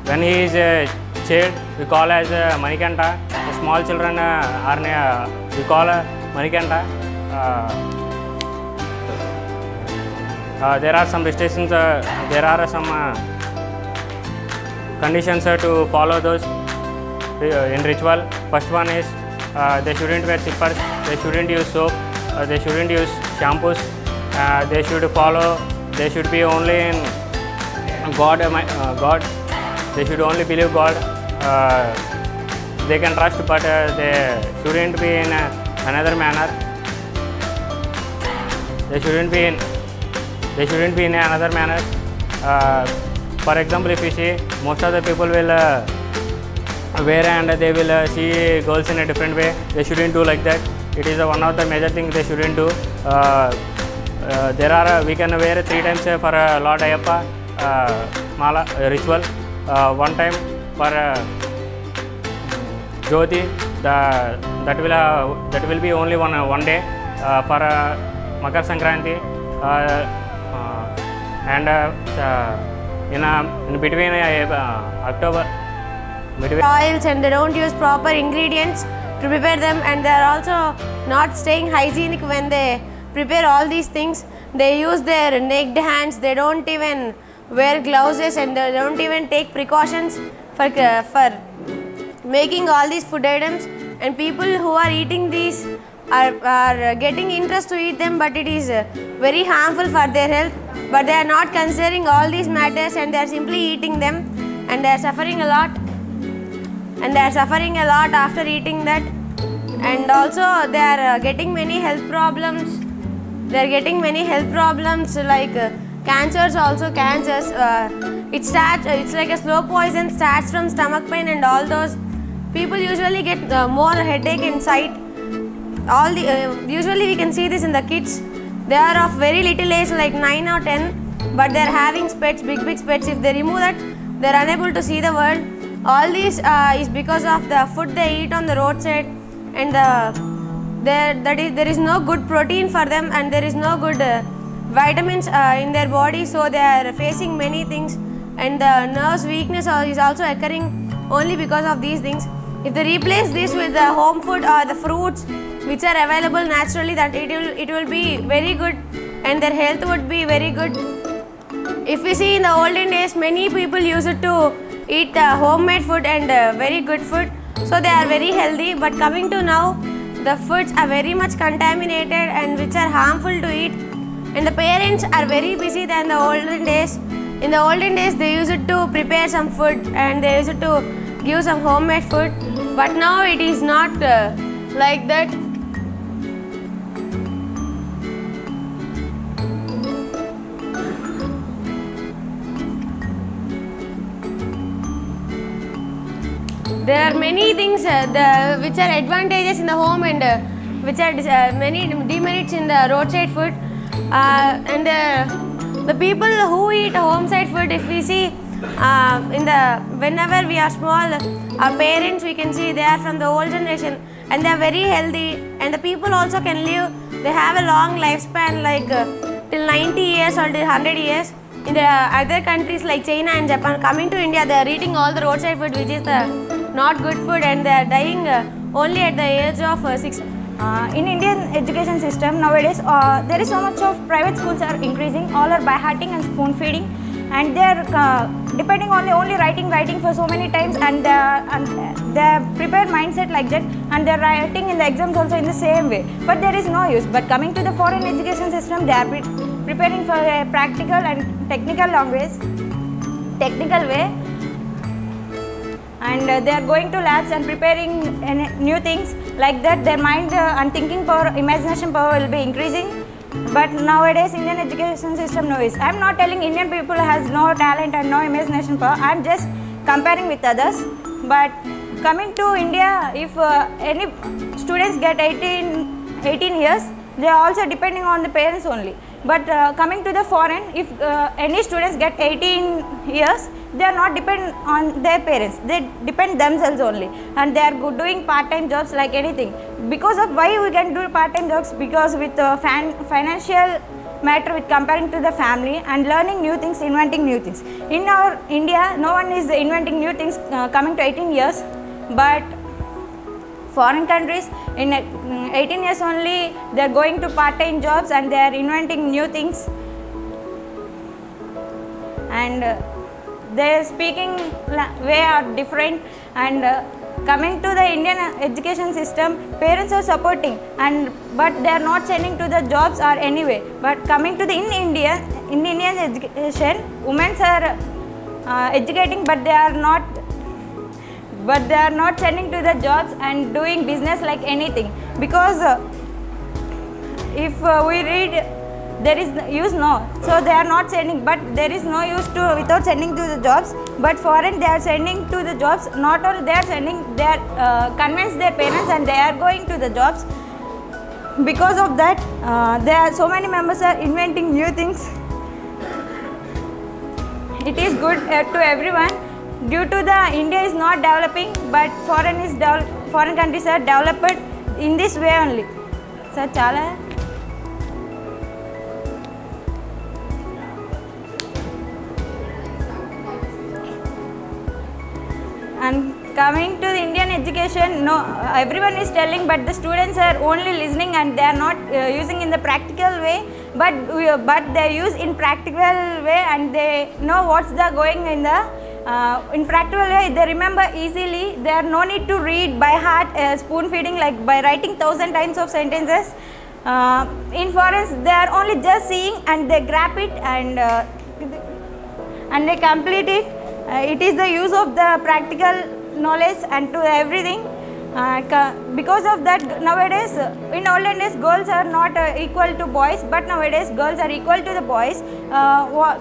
When he is a child, we call as Manikanta. The small children we call Manikanta. There are some restrictions. There are some conditions to follow those in ritual. First one is they shouldn't wear slippers. They shouldn't use soap. They shouldn't use shampoos. They should follow. They should be only in God. God. They should only believe God. They can trust, but they shouldn't be in another manner. They shouldn't be in another manner. For example, if you see, most of the people will wear and they will see girls in a different way. They shouldn't do like that. It is one of the major things they shouldn't do. We can wear 3 times for Lord Ayappa Mala ritual. One time for Jyoti. That will be only one day for Makar Sankranti. And in between October. Oils, and they don't use proper ingredients to prepare them, and they are also not staying hygienic when they prepare all these things. They use their naked hands. They don't even wear gloves, and they don't even take precautions for making all these food items. And people who are eating these are getting interest to eat them, but it is very harmful for their health. But they are not considering all these matters, and they are simply eating them, and they are suffering a lot. And they are suffering a lot after eating that. And also they are getting many health problems. They are getting many health problems like cancers. Also cancers. It's like a slow poison. Starts from stomach pain and all those. People usually get more headache inside. Usually we can see this in the kids. They are of very little age, like 9 or 10, but they are having specks, big specks. If they remove that, they are unable to see the world. All this is because of the food they eat on the roadside, and there is no good protein for them, and there is no good vitamins in their body, so they are facing many things, and the nerves weakness is also occurring only because of these things. If they replace this with the home food or the fruits which are available naturally, that it will be very good, and their health would be very good. If we see in the olden days, many people used to eat homemade food and very good food, so they are very healthy. But coming to now, the foods are very much contaminated and which are harmful to eat, and the parents are very busy than the olden days. In the olden days, they used to prepare some food and they used to give some homemade food, but now it is not like that. There are many things which are advantages in the home, and which are many demerits in the roadside food. And the people who eat homeside food, if we see whenever we are small, our parents, we can see they are from the old generation, and they are very healthy, and the people also can live. They have a long lifespan, like till 90 years or till 100 years. In the other countries like China and Japan, coming to India, they are eating all the roadside food, which is not good food, and they are dying only at the age of 60. In Indian education system nowadays, there is so much of private schools are increasing. All are by hatting and spoon feeding, and they are depending on only writing for so many times, and they prepare mindset like that, and they are writing in the exams also in the same way. But there is no use. But coming to the foreign education system, they are preparing for a practical and technical way. And they are going to labs and preparing new things like that. Their mind and thinking power, imagination power will be increasing. But nowadays Indian education system knows. I am not telling Indian people has no talent and no imagination power. I am just comparing with others. But coming to India, if any students get 18 years, they are also depending on the parents only. But coming to the foreign, if any students get 18 years, they are not depend on their parents. They depend themselves only, and they are doing part-time jobs like anything. Because of why we can do part-time jobs, because with financial matter with comparing to the family and learning new things, inventing new things. In our India, no one is inventing new things coming to 18 years, but foreign countries in 18 years only they are going to part-time jobs and they are inventing new things, and their speaking way are different. And coming to the Indian education system, parents are supporting, but they are not sending to the jobs or anyway. But coming to the in Indian education, women are educating, but they are not sending to the jobs and doing business like anything. Because if we read, there is use no, so they are not sending, but there is no use to without sending to the jobs. But foreign, they are sending to the jobs. Not only they are sending, they are convince their parents and they are going to the jobs. Because of that, there are so many members are inventing new things. It is good to everyone. Due to the India is not developing, but foreign countries are developed in this way only. So chala. And coming to the Indian education, no, everyone is telling, but the students are only listening and they are not using in the practical way. But they use in practical way and they know what's the going in the in practical way. They remember easily. There are no need to read by heart, spoon feeding, like by writing 1,000 times of sentences. In foreigns, they are only just seeing and they grab it and they complete it. It is the use of the practical knowledge and to everything. Because of that, nowadays, in olden days, girls are not equal to boys, but nowadays girls are equal to the boys.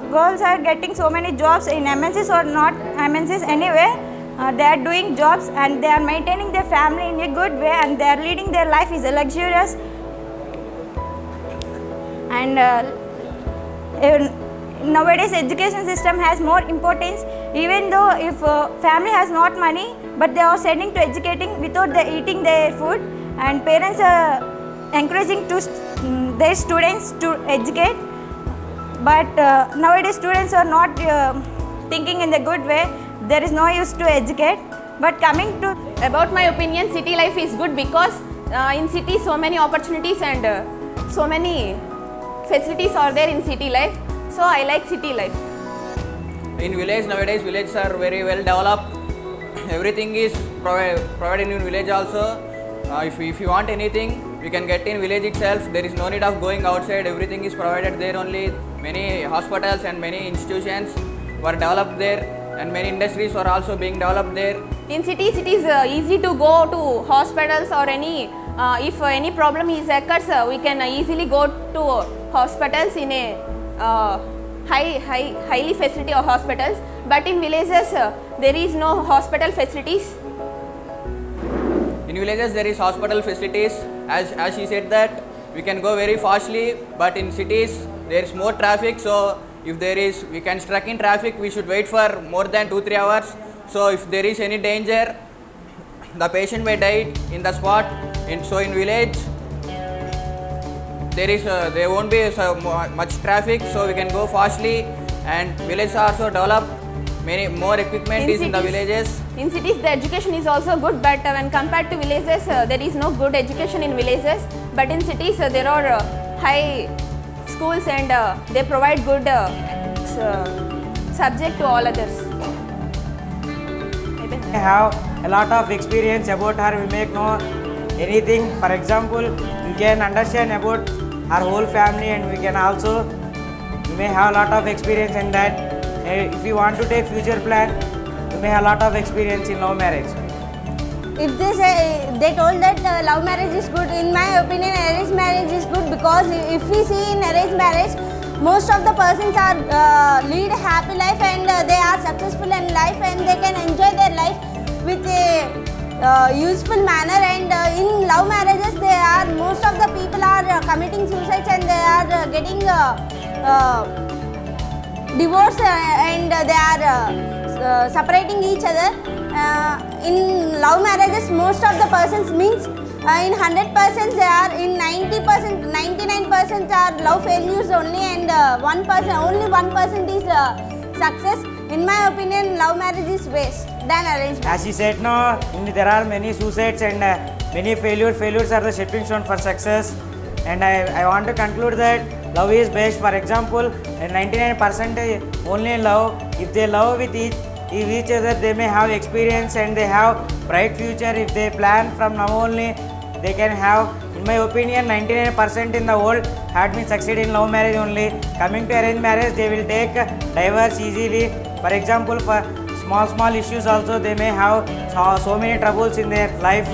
Girls are getting so many jobs in MNCs or not MNCs anyway. They are doing jobs and they are maintaining their family in a good way and they are leading their life is luxurious. And nowadays education system has more importance, even though if family has not money, but they are sending to educating without eating their food, and parents are encouraging to their students to educate. But nowadays students are not thinking in the good way. There is no use to educate. But coming to about my opinion, city life is good because in city so many opportunities and so many facilities are there in city life. So I like city life. In village, nowadays villages are very well developed. Everything is provided in village also. If you want anything, we can get in village itself. There is no need of going outside. Everything is provided there only. Many hospitals and many institutions were developed there, and many industries are also being developed there. In cities, it is easy to go to hospitals or any. If any problem is occurs, we can easily go to hospitals in a highly facility of hospitals. But in villages, there is no hospital facilities. In villages, there is hospital facilities. As she said that we can go very fastly, but in cities there is more traffic. So if we can stuck in traffic, we should wait for more than 2-3 hours. So if there is any danger, the patient may die in the spot. So in village, there won't be so much traffic, so we can go fastly, and villages are also developed. Many more equipment is in the villages. In cities, the education is also good, but when compared to villages, there is no good education in villages. But in cities, there are high schools and they provide good subject to all others. I have a lot of experience about her. We make know anything. For example, we can understand about our whole family, and we can also may have a lot of experience in that. If you want to take future plan, you may have a lot of experience in love marriage. If they told that love marriage is good, in my opinion arranged marriage is good, because if we see in arranged marriage, most of the persons are lead a happy life and they are successful in life and they can enjoy their life with a useful manner. And in love marriages, most of the people are committing suicides and they are getting divorced and they are separating each other. In love marriages, most of the persons means in 100% they are, in 90%, 99% are love failures only, and only 1% is success. In my opinion, love marriage is best than arranged marriage. As she said, no, there are many suicides and many failures. Failures are the stepping stone for success. And I want to conclude that love is best. For example, 99% only love. If they love with each other, they may have experience and they have bright future. If they plan from now only, they can have. In my opinion, 99% in the world had been succeed in love marriage only. Coming to arranged marriage, they will take divorce easily. For example, for small issues also, they may have so many troubles in their life.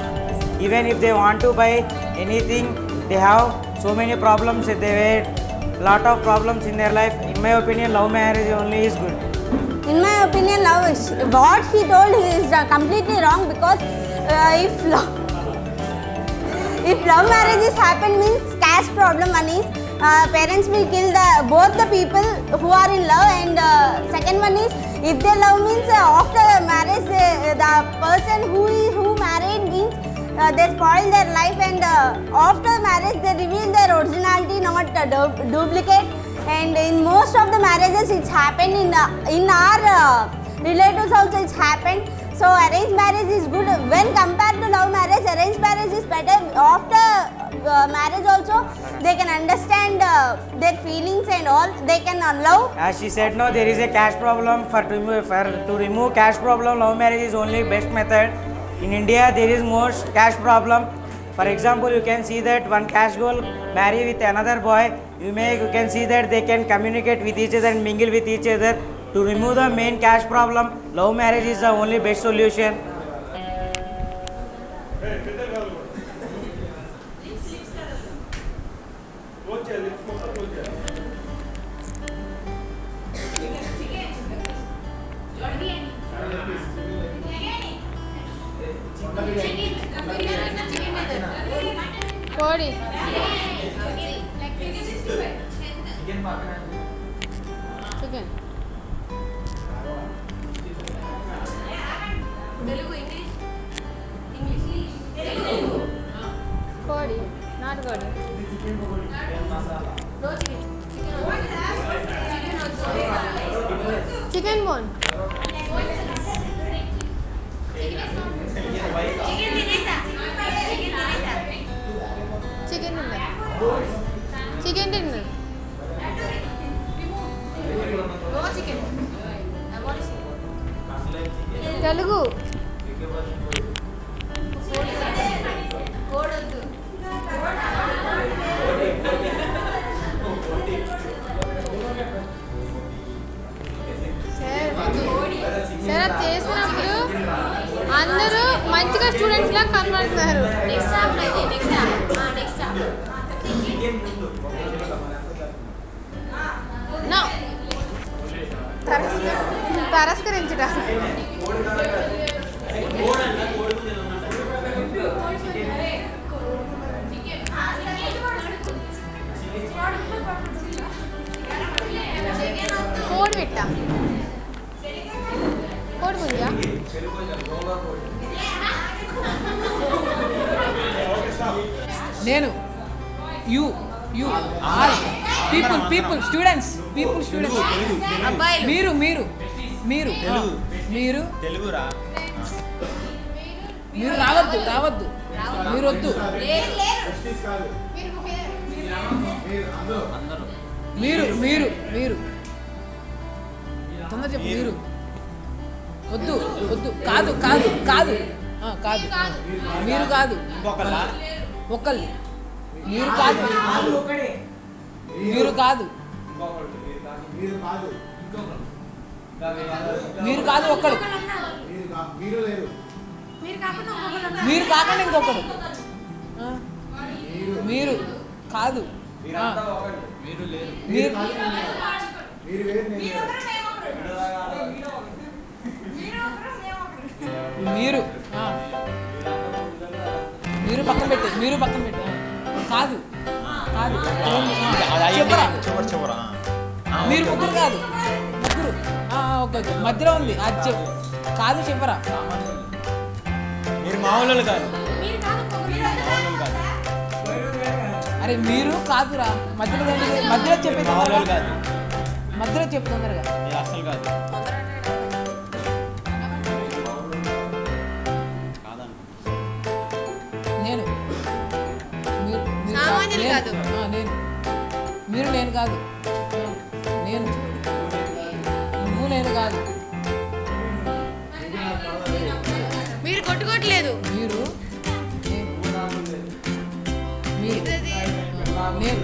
Even if they want to buy anything, they have so many problems. They have lot of problems in their life. In my opinion, love marriage only is good. In my opinion, love is, what he told is completely wrong, because if love marriages happen means caste problem, one is parents will kill both the people who are in love, and second one is if they love means after marriage the person who married means they spoil their life, and after marriage they reveal their originality, not duplicate. And in most of the marriages it's happened, in our relatives also it's happened. So arranged marriage is good when compared to love marriage. Arranged marriage is better. After marriage also they can understand their feelings and all. They can love. As she said, no, there is a caste problem. To remove caste problem, love marriage is only best method. In India, there is most caste problem. For example, you can see that one caste girl marry with another boy. You can see that they can communicate with each other and mingle with each other. To remove the main caste problem, love marriage is the only best solution. Kodi. Chicken. Kodi, not kodi. Chicken bone. Chicken dinner. Telugu. సరే చేసినప్పుడు అందరూ మంచిగా students లా కనబడుతున్నారు. No. తరస్కరించడం. కోడి పెట్ట కోడి పుంజా నేను you all people students మీరు రావద్దు మీరు వద్దు మీరు తొందర చెప్పు మీరు వద్దు కాదు మీరు కాదు ఒక్కళ్ళు మీరు కాదు ఒక్కడు మీరు కాకుండా ఇంకొకడు మీరు కాదు మీరు పక్కన పెట్టి కాదు చెప్పరా మీరు ముగ్గురు కాదు ఓకే మధ్యలో ఉంది అది చెప్పు కాదు చెప్పరా మీరు మామూలు కాదు అరే మీరు కాదురా మధ్యలో మధ్యలో చెప్పేది మామూలు కాదు మధ్యలో చెప్పు తొందరగా మీరు అసలు కాదు నేను సామాన్యులు కాదు. నేను మీరు నేను కాదు నేను నువ్వు నేను కాదు మీరు కొట్టుకోవట్లేదు మీరు నేను నేను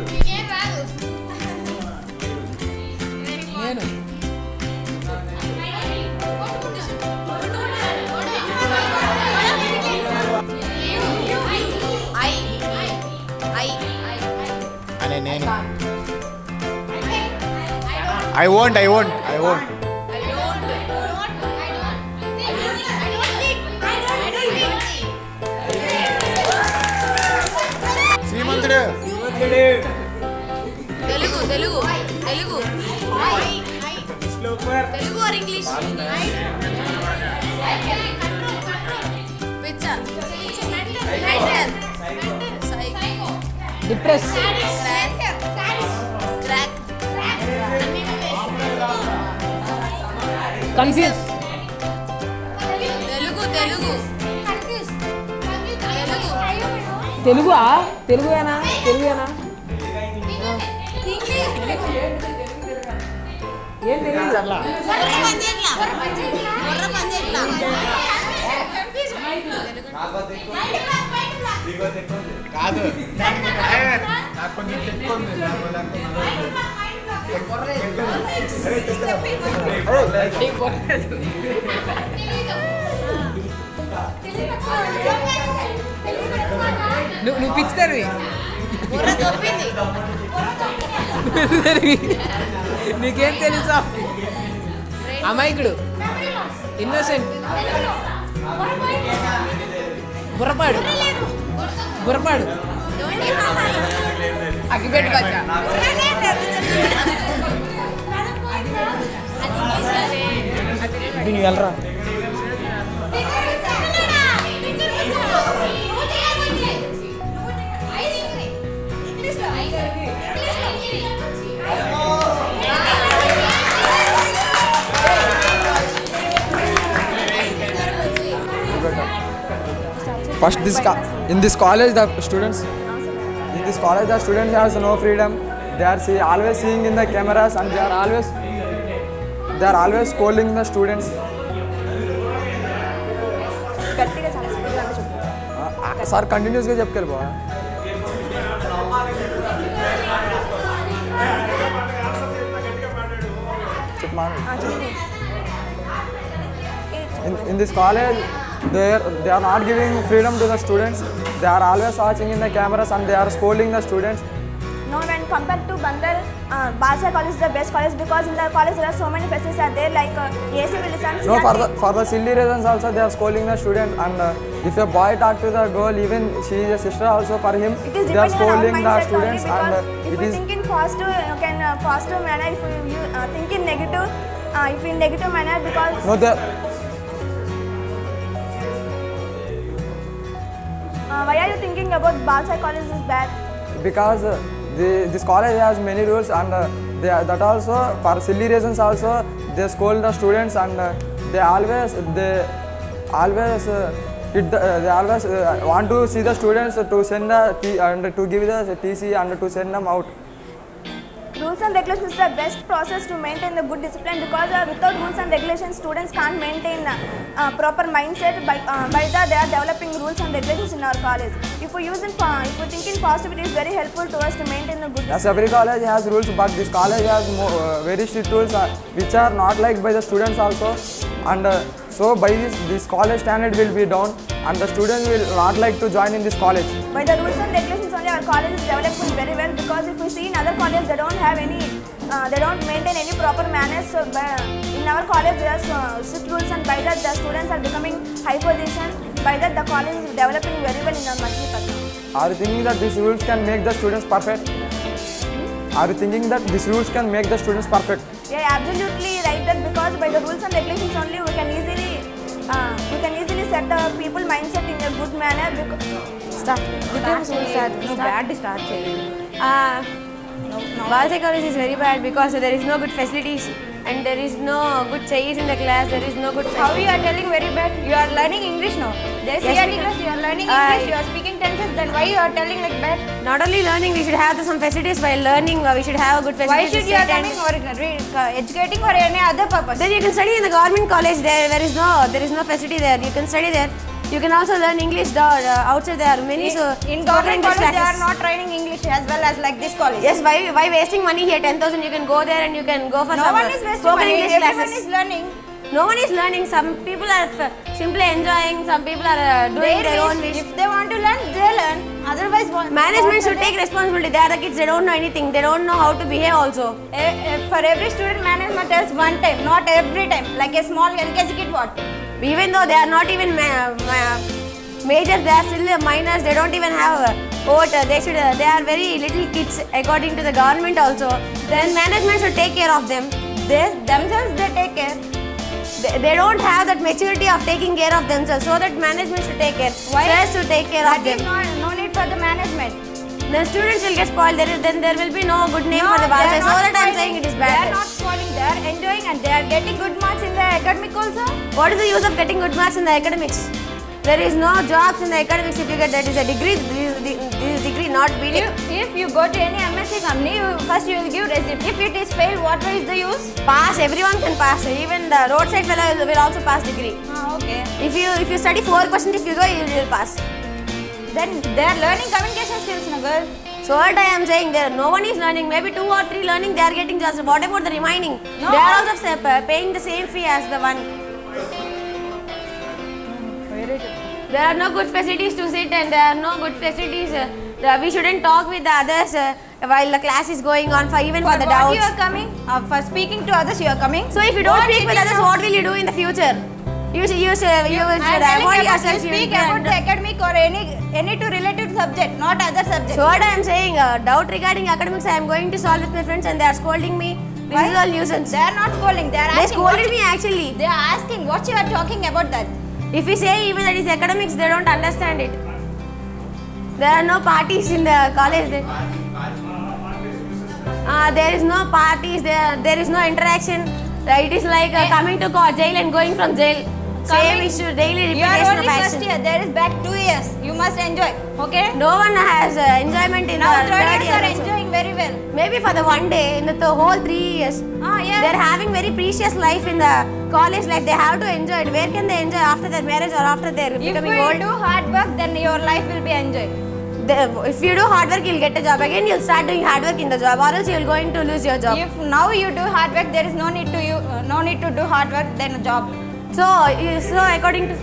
అనే నేను I won't Srimanthudu Telugu Telugu Telugu Telugu or English depress confuse Telugu Telugu తెలుగునా తెలుగునా ఏం తెలియదు కాదు నాకు కొంచెం ఎక్కువ ఉంది నువ్వు పిచ్చితరివి నీకేం తెలుసా అమాయకుడు ఇన్నోసెంట్ బుర్రపాడు అగ్గిపెట్టు బచ్చ నువ్వు వెళ్ళరా First, in this college, the students has no freedom. They are always seeing in the cameras, and they are always scolding the students. Sir, continuously చెప్పుకెళ్ళి బా. In this college, they are not giving freedom to the students. They are always watching in the cameras and they are scolding the students. No, when compared to Bandar, Balsa College is the best college because in the college there are so many facilities are there like AC will listen. No, for the silly reasons also they are scolding the students, and if a boy talk to the girl, even she is a sister also, for him they are scolding the students. And if you think in positive, you can positive manner. If you think in negative, if in negative manner because no, why are you thinking about Balsa College is bad? Because this college has many rules, and that also for silly reasons also they scold the students, and they always want to see the students to send and to give the TC and to send them out. Rules and regulations is the best process to maintain the good discipline because without rules and regulations, students can't maintain proper mindset. By that, they are developing rules and regulations in our college. If we think in positive, it is very helpful to us to maintain the good discipline. Yes, every college has rules, but this college has very strict rules which are not liked by the students also. And so by this college standard will be down, and the students will not like to join in this college. By the rules and regulations only, our college is developing very well because if we see in other colleges, they don't have any, they don't maintain any proper manners. So in our college, there are strict rules, and by that the students are becoming high position. By that, the college is developing very well in our Machilipatnam. Are you thinking that these rules can make the students perfect? Are you thinking that these rules can make the students perfect? Yeah, absolutely right. That because by the rules and regulations only we can easily set the people mindset in a good manner. Start. Good times will start. No, bad to start. Girls college is very bad because there is no good facilities and there is no good chairs in the class. There is no good. How you are telling very bad? You are learning English now. There is CRT class. You are learning English. You are speaking tenses. Then why you are telling like bad? Not only learning, we should have some facilities while learning. We should have a good facilities. Why should you are coming or educating for any other purpose? Then you can study in the government college. There is no facility there. You can study there. You can also learn English outside there. Many in government college they are not training English as well as like this college. Yes, why wasting money here? 10,000 you can go there and you can go for no some one is wasting spoken money. English Everyone classes. is learning. No one is learning. Some people are simply enjoying. Some people are doing their own wish. If they want to learn, they learn. Otherwise, management should take responsibility. They are the kids. They don't know anything. They don't know how to behave also. For every student, management tells one time, not every time. Like a small LKG kid, what? Even though they are not even majors, they are still minors. They don't even have a vote. They are very little kids according to the government also. Then management should take care of them. Themselves they take care. They don't have that maturity of taking care of themselves. So that management should take care. Why? Stress to take care of them. That is no need for the management. The students will get spoiled. Then there will be no good name for the Balsai. So that I am saying it is bad. They are not spoiling. They are enjoying and they are getting good marks in the academic also. What is the use of getting good marks in the academics? There is no jobs in the academics if you get that is a degree. This degree not B.Tech. If you go to any MSc company, first you will give receipt. If it is failed, what is the use? Pass. Everyone can pass. Even the roadside fellow will also pass degree. Okay. If you study 4%, if you go, you will pass. Then they are learning communication skills, Nagar. So what I am saying, there no one is learning. Maybe 2 or 3 learning. They are getting jobs. What about the remaining? No. They are also paying the same fee as the one. There are no good facilities to sit and there are no good facilities. We shouldn't talk with the others while the class is going on even for the doubts. You are coming? For speaking to others you are coming? So if you don't speak with others, what will you do in the future? You should avoid yourself. You speak about the academic or any to related subject, not other subject. So what I am saying, doubt regarding academics I am going to solve with my friends and they are scolding me. This is all nuisance. They are not scolding. They are asking. They scolded me actually. They are asking what you are talking about that. If we say even that is academics, they don't understand it. There are no parties in the college. There is no parties. There is no interaction. It is like coming to jail and going from jail. Same issue, daily You are repetition only of action. first year. There is back 2 years. You must enjoy. Okay. No one has enjoyment in now the third year. Are enjoying very well. Maybe for the one day in the whole 3 years. Yes. They are having very precious life in the college life. They have to enjoy it. Where can they enjoy after their marriage or after their becoming old? If you do hard work, then your life will be enjoyed. If you do hard work, you'll get a job. Again, you'll start doing hard work in the job, or else you're going to lose your job. If now you do hard work, there is no need to do hard work then a job. So according to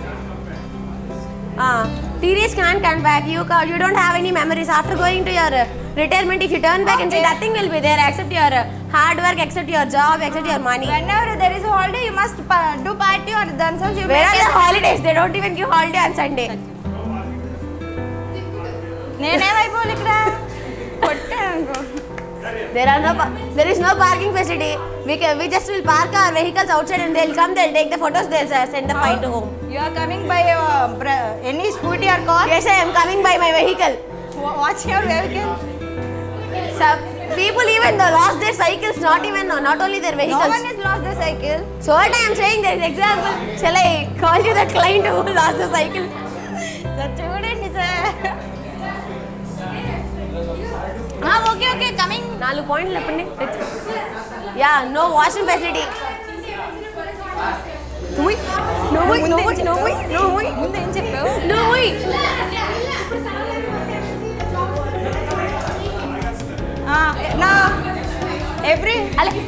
TDS can't come back. You don't have any memories after going to your retirement. If you turn back and say nothing will be there except your hard work, except your job, except your money. Whenever there is a holiday, you must do party on themselves. Where are the holidays? They don't even give holiday on Sunday. There is no parking facility. We just will park our vehicles outside and they'll come, they'll take the photos, they'll send the file to home. You are coming by any scooty or car? Yes, I am coming by my vehicle. What's your vehicle? People even lost their cycles, not only their vehicles. No one has lost their cycle. So what I am saying, there is example. Shall I call you the client who lost the cycle? The student is okay, coming. 4 points leppandi. Yeah, no washroom facility.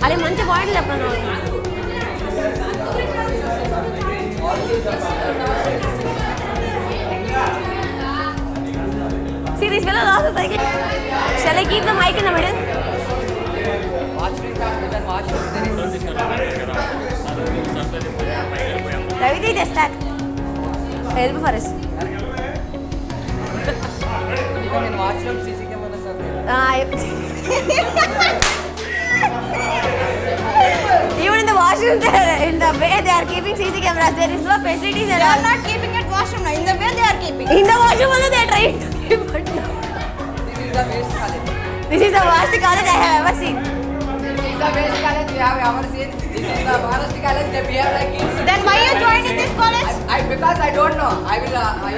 Ali manchi point leppanu. See, this fellow lost the cycle. Shall I keep the mic in the middle? Raviti, just that. Help for us. Even in washroom, CC camera. Even in the washroom, in the way they are keeping CC cameras, there is no facilities. They are not keeping at washroom. In the way they are keeping. In the washroom also they are trying to keep, but no. This is the worst college I have ever seen. This is the best college we have ever seen. This is the worst college. They behave like kids. Then why you joined in this college? Because I don't know. I will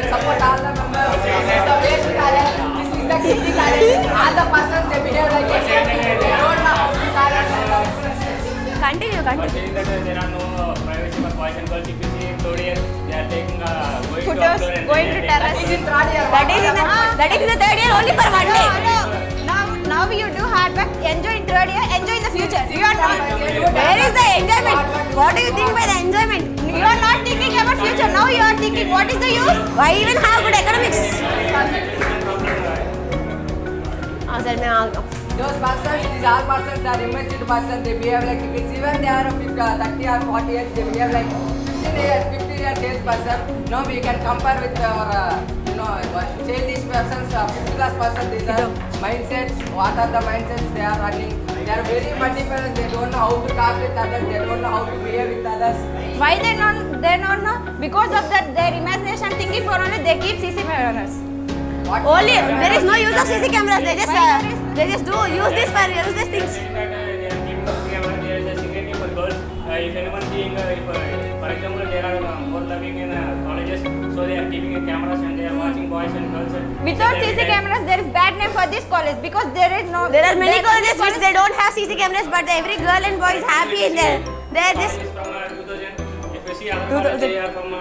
support all the members. This is the best college. This is the kids college. All the persons they behave like kids. They don't know how to college. Continue. There are no privacy for boys and girls. If you see third year, they are taking going Photos, to outdoor and going to terrace. That is in third year. That is in the third year only for one day. Now you do hard work. Enjoy in third year. Enjoy in the future. You are not. Where is the enjoyment? What do you think by the enjoyment? You are not thinking about future. Now you are thinking what is the use? Why even have good economics? Those persons, these all persons are immature persons. They behave like kids. Even they are 30 or 40 years, they behave like 50 years age person. No, we can compare with our, childish persons, 50 plus persons. These are mindsets. What are the mindsets they are running? They are very multiple. They don't know how to talk with others. They don't know how to behave with others. Why they don't know? Because of that their imagination thinking for only they keep CC cameras. Only there is no use of CC cameras. They just do use this for useless things. There is a security for girls. If anyone seeing, for example, there are more loving in colleges, so they are keeping cameras and they are watching boys and girls. Without CC cameras, there is bad name for this college because there is no. There are many colleges which they don't have CC cameras, but every girl and boy is happy in there. They are just. From 2000. If you see our college, they are from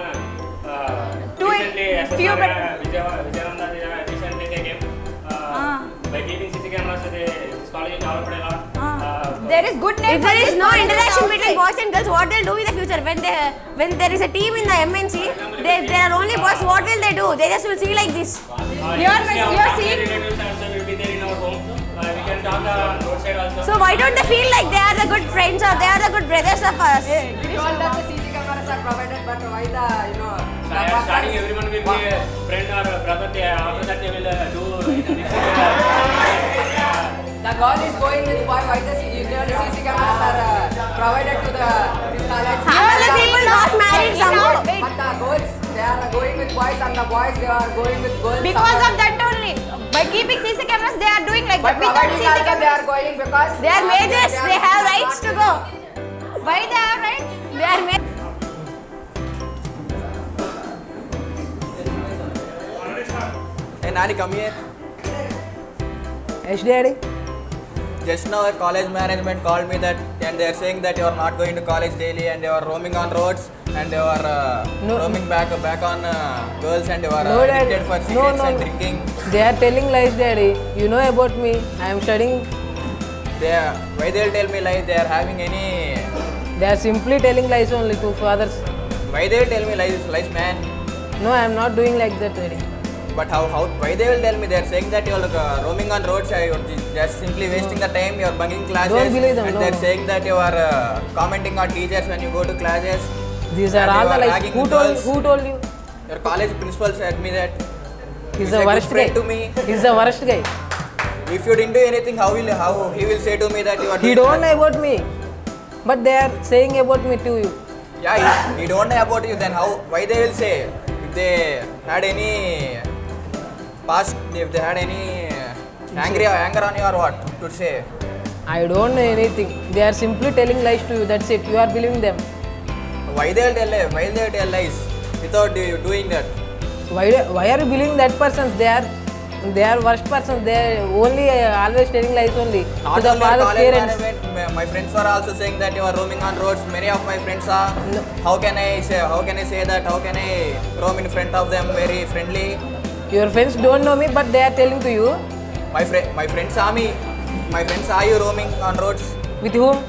recently. Vijayananda recently they came. By keeping CC cameras, this college is developed a lot. There is good name. If there is no interaction between boys and girls, what they'll do in the future? When there is a team in the MNC, there are only boys. What will they do? They just will see like this. You are seeing. Relatives also will be there in our home. We can talk on roadside also. So why don't they feel like they are the good friends or they are the good brothers of us? We told that the CC cameras are provided, but why Starting everyone will be a friend or a brother. After that they will do. The girl is going with boy. Why the CC cameras are provided to this college? How are the people not married somehow? But the girls, they are going with boys, and the boys they are going with girls. Because of that only. By keeping CC cameras, they are doing like but that. Without CC cameras, they are going because they are majors. They have rights to go. Why they have rights? They are majors. Hey Nani, come here. Yes, Daddy. Just now a college management called me that and they are saying that you are not going to college daily and you are roaming on roads and you are roaming back on girls and you are addicted for cigarettes and drinking. They are telling lies, Daddy. You know about me. I am studying. Why they will tell me lies? They are having any... They are simply telling lies only to fathers. Why they will tell me lies, man? No, I am not doing like that, Daddy. But why they will tell me? They are saying that you are roaming on roads, you are just simply wasting the time, you are bunking classes. Don't believe them, and they are saying that you are commenting on teachers when you go to classes. These are all the lies. Who told you? Your college principal said me that. He's the worst guy. To me. He's the worst guy. If you didn't do anything, how he will say to me that you are doing? He don't know about me. But they are saying about me to you. Yeah, he don't know about you. Then why they will say? If they had any past, if they had any anger on you or what to say? I don't know anything. They are simply telling lies to you. That's it. You are believing them. Why they tell lies without doing that? Why are you believing that person? They are worst persons. They are only always telling lies only. Not to the father's parents. My friends were also saying that you are roaming on roads. Many of my friends are. No. How can I say that? How can I roam in front of them very friendly? Your friends don't know me, but they are telling to you. My friends saw me. My friends saw you roaming on roads. With whom?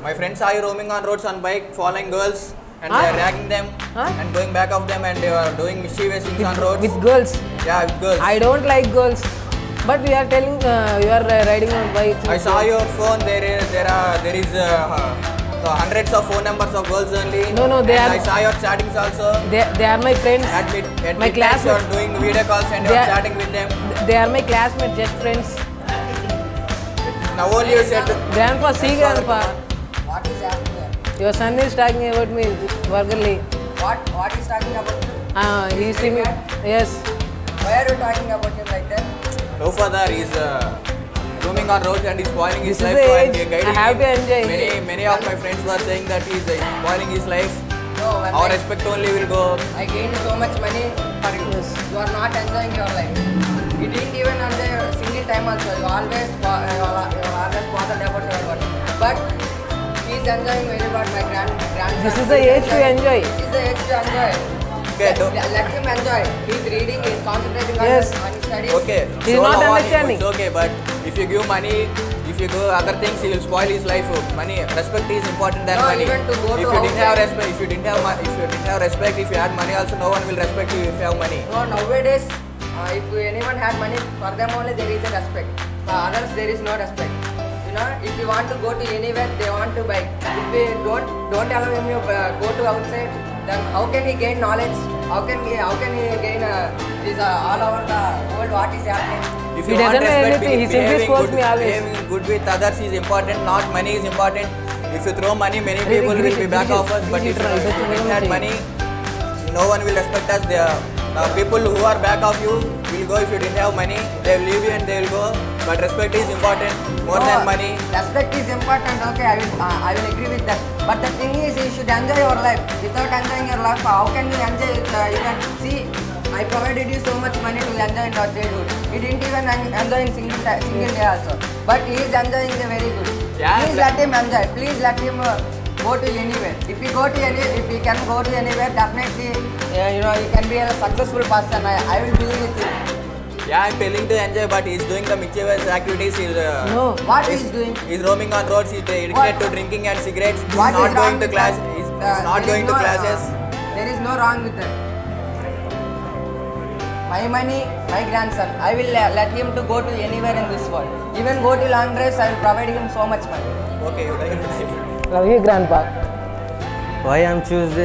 My friends saw you roaming on roads on bike, following girls, and they are ragging them and going back of them, and they are doing mischievous things on roads. With girls? Yeah, with girls. I don't like girls. But you are telling you are riding on bike. I saw your phone. There is hundreds of phone numbers of girls only. No, they are. I saw your chattings also. They are my friends. At my classmates. You are doing video calls and you are chatting with them. They are my classmates, just friends. Now only you said. Grandpa, see grandpa. What is happening? Your son is talking about me vulgarly. What is talking about? He is me. Yes. Why are you talking about him like that? No father, he is roaming on roads and he's spoiling his This is life. the So age. I'm guiding I have him. to enjoy. Many of my friends were saying that he's spoiling his life. No, when Our respect only will go. I gained so much money for you. Yes. You are not enjoying your life. You didn't even enjoy a single time also. You always bothered about your work. But he is enjoying very much. My grandson. This is the age to enjoy. This is the age to enjoy. Okay, Let him enjoy. He's reading. He's concentrating on Yes. his studies. Okay. He's so not now on him, understanding. It's okay, but if you give money, if you do other things, he will spoil his life. Money, respect is important than No, money. even to go If to you didn't have outside- respect, if you didn't have respect, if you had money, also no one will respect you if you have money. No, nowadays, if anyone had money, for them only there is a respect. For others, there is no respect. You know, if you want to go to anywhere, they want to buy. If we don't allow him to go to outside, then how can he gain knowledge? How can he gain this all over the world? What is happening? If He you want doesn't know respect, anything. He simply scolds me always. behaving good with others is important, not money is important. If you throw money, many people will be back of us, but if you didn't have money, no one will respect us. The people who are back of you will go. If you didn't have money, they will leave you and they will go. But respect is important more than money. Respect is important. Okay, I will agree with that. But the thing is, you should enjoy your life. Without enjoying your life, how can you enjoy it? You can see, I provided you so much money to enjoy in our childhood. He didn't even enjoy in single day also. But he is enjoying the very good. Yeah, Please let him enjoy. Please let him go to anywhere. If he can go to anywhere, definitely, he can be a successful person. I will believe with him. Yeah, I'm willing to enjoy, but he's doing the mischievous activities. No, what he's doing? He's roaming on roads. He's addicted to drinking and cigarettes. He's What is not wrong going to with class. that? He's There not is going to no, classes. There is no wrong with that. My money, my grandson. I will let him to go to anywhere in this world. Even go to long drives, I will provide him so much money. Okay, you like. Love you, grandpa. Why I'm choose